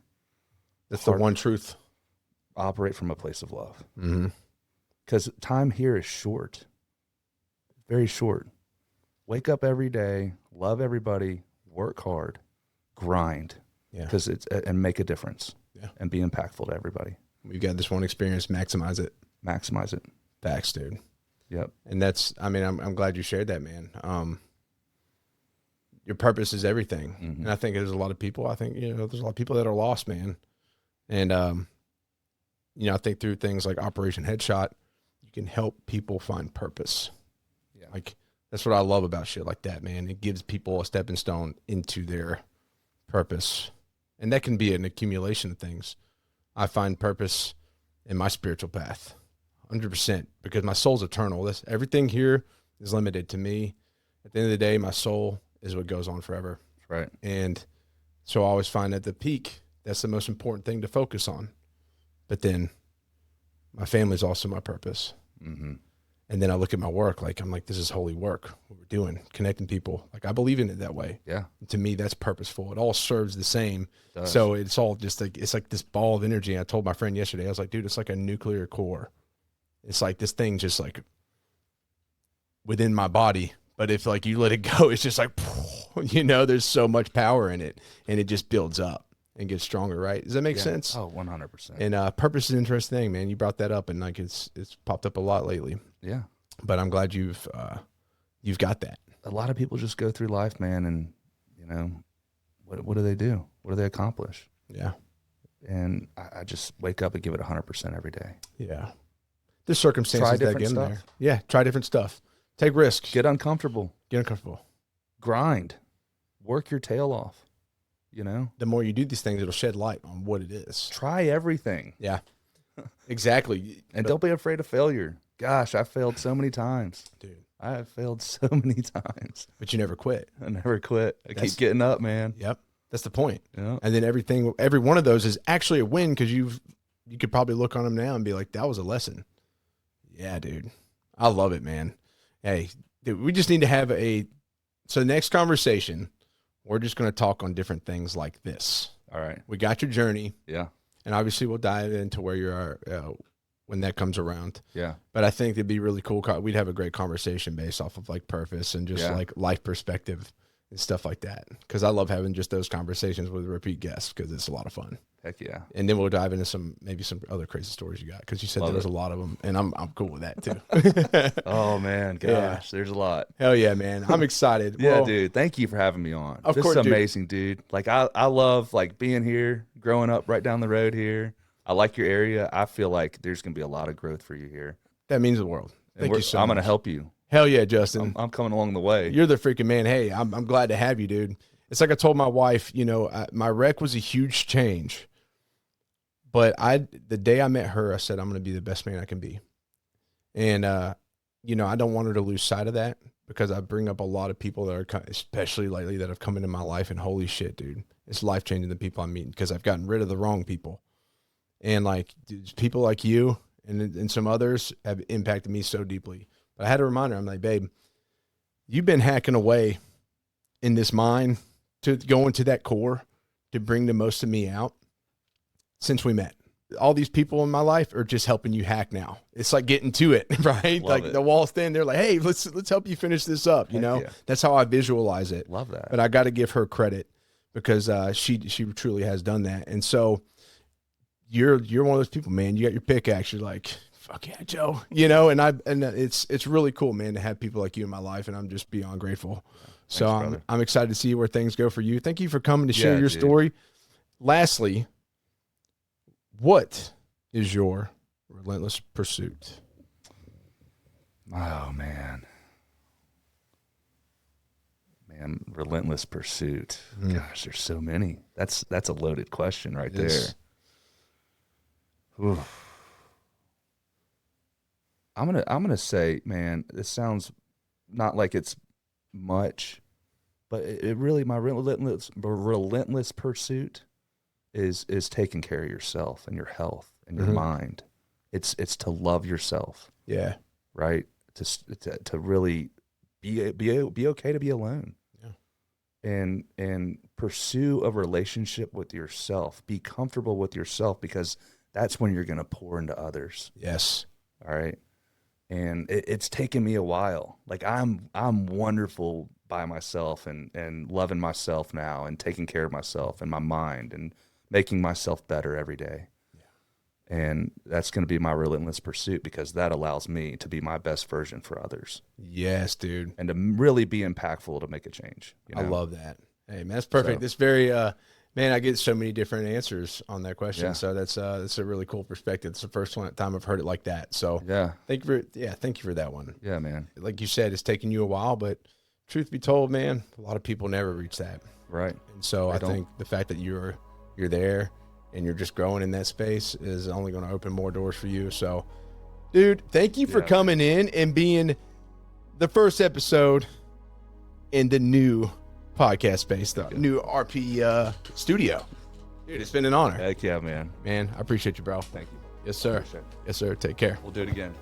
That's the one truth. Operate from a place of love. Because time here is short. Very short. Wake up every day, love everybody, work hard, grind. Yeah. Because and make a difference. Yeah. And be impactful to everybody. We've got this one experience, maximize it. Maximize it. Facts, dude. Yep. And I'm glad you shared that, man. Your purpose is everything. And I think there's a lot of people, there's a lot of people that are lost, man. And, I think through things like Operation Headshot, you can help people find purpose. Yeah. Like, that's what I love about shit like that, man. It gives people a stepping stone into their purpose. And that can be an accumulation of things. I find purpose in my spiritual path, 100%, because my soul's eternal. Everything here is limited to me. At the end of the day, my soul is what goes on forever. Right. And so I always find at the peak, that's the most important thing to focus on. But then my family is also my purpose. And then I look at my work, I'm like, this is holy work, what we're doing, connecting people. Like, I believe in it that way. Yeah. And to me, that's purposeful. It all serves the same. So it's all just like, it's like this ball of energy. I told my friend yesterday, I was like, dude, it's like a nuclear core. It's like this thing just like within my body. But if like you let it go, it's just like, you know, there's so much power in it, and it just builds up and gets stronger, right? Does that make sense? Oh, 100%. And purpose is an interesting thing, man. You brought that up, and like it's popped up a lot lately. Yeah. But I'm glad you've got that. A lot of people just go through life, man, and you know, what do they do? What do they accomplish? Yeah. And I just wake up and give it 100% every day. Yeah. There's circumstances that get in there. Yeah. Try different stuff. Take risks. Get uncomfortable. Get uncomfortable. Grind. Work your tail off. You know? The more you do these things, it'll shed light on what it is. Try everything. Yeah. Exactly. And don't be afraid of failure. Gosh, I failed so many times. Dude. I have failed so many times. But you never quit. I never quit. I keep getting up, man. Yep. That's the point. Yeah. And then every one of those is actually a win, because you could probably look on them now and be like, that was a lesson. Yeah, dude. I love it, man. Hey, dude, we just need to have so the next conversation, we're just going to talk on different things like this. All right. We got your journey. Yeah. And obviously we'll dive into where you are when that comes around. Yeah. But I think it'd be really cool. We'd have a great conversation based off of like purpose and just like life perspective and stuff like that. Because I love having just those conversations with repeat guests, because it's a lot of fun. Heck yeah. And then we'll dive into maybe some other crazy stories you got, because you said there was a lot of them, and I'm cool with that too. Oh man, gosh, there's a lot. Hell yeah, man. I'm excited. Yeah, dude. Thank you for having me on. Of this course, is amazing, dude. Like I love like being here, growing up right down the road here. I like your area. I feel like there's gonna be a lot of growth for you here. That means the world. Thank you so much. I'm gonna help you. Hell yeah, Justin. I'm coming along the way. You're the freaking man. Hey, I'm glad to have you, dude. It's like I told my wife, you know, my wreck was a huge change. But the day I met her, I said, I'm going to be the best man I can be. And, you know, I don't want her to lose sight of that, because I bring up a lot of people that are, especially lately, that have come into my life, and holy shit, dude, it's life-changing, the people I'm meeting, because I've gotten rid of the wrong people. And like, dude, people like you and some others have impacted me so deeply. But I had to remind her, I'm like, babe, you've been hacking away in this mind to go into that core to bring the most of me out since we met. All these people in my life are just helping you hack now. It's like getting to it, right? Love like it. the wall's thin. They're like, hey, let's help you finish this up. You know, that's how I visualize it. Love that. But I got to give her credit, because she truly has done that. And so you're one of those people, man. You got your pickaxe. You're like, fuck yeah, Joe. You know, and it's really cool, man, to have people like you in my life, and I'm just beyond grateful. So I'm excited to see where things go for you. Thank you for coming to share your story. Lastly, what is your relentless pursuit? Oh man, relentless pursuit. Gosh, there's so many. That's a loaded question right there. Oof. I'm gonna say, man, this sounds not like it's much, but it really, my relentless pursuit is taking care of yourself and your health and your mind. It's to love yourself. Yeah. Right. To really be okay to be alone. Yeah. And pursue a relationship with yourself. Be comfortable with yourself, because that's when you're going to pour into others. Yes. All right. And it's taken me a while. Like I'm wonderful by myself and loving myself now and taking care of myself and my mind and making myself better every day. Yeah. And that's going to be my relentless pursuit, because that allows me to be my best version for others. Yes, dude. And to really be impactful to make a change. You know? I love that. Hey, man, that's perfect. This very, man, I get so many different answers on that question. Yeah. So that's a really cool perspective. It's the first time I've heard it like that. So yeah, thank you for that one. Yeah, man. Like you said, it's taken you a while, but truth be told, man, a lot of people never reach that. Right. And so I think the fact that you're there and you're just growing in that space is only going to open more doors for you. So, dude, thank you for coming in and being the first episode in the new podcast space, the new RP studio. Dude, it's been an honor. Heck yeah, man. Man, I appreciate you, bro. Thank you. Yes, sir. Yes, sir. Take care. We'll do it again.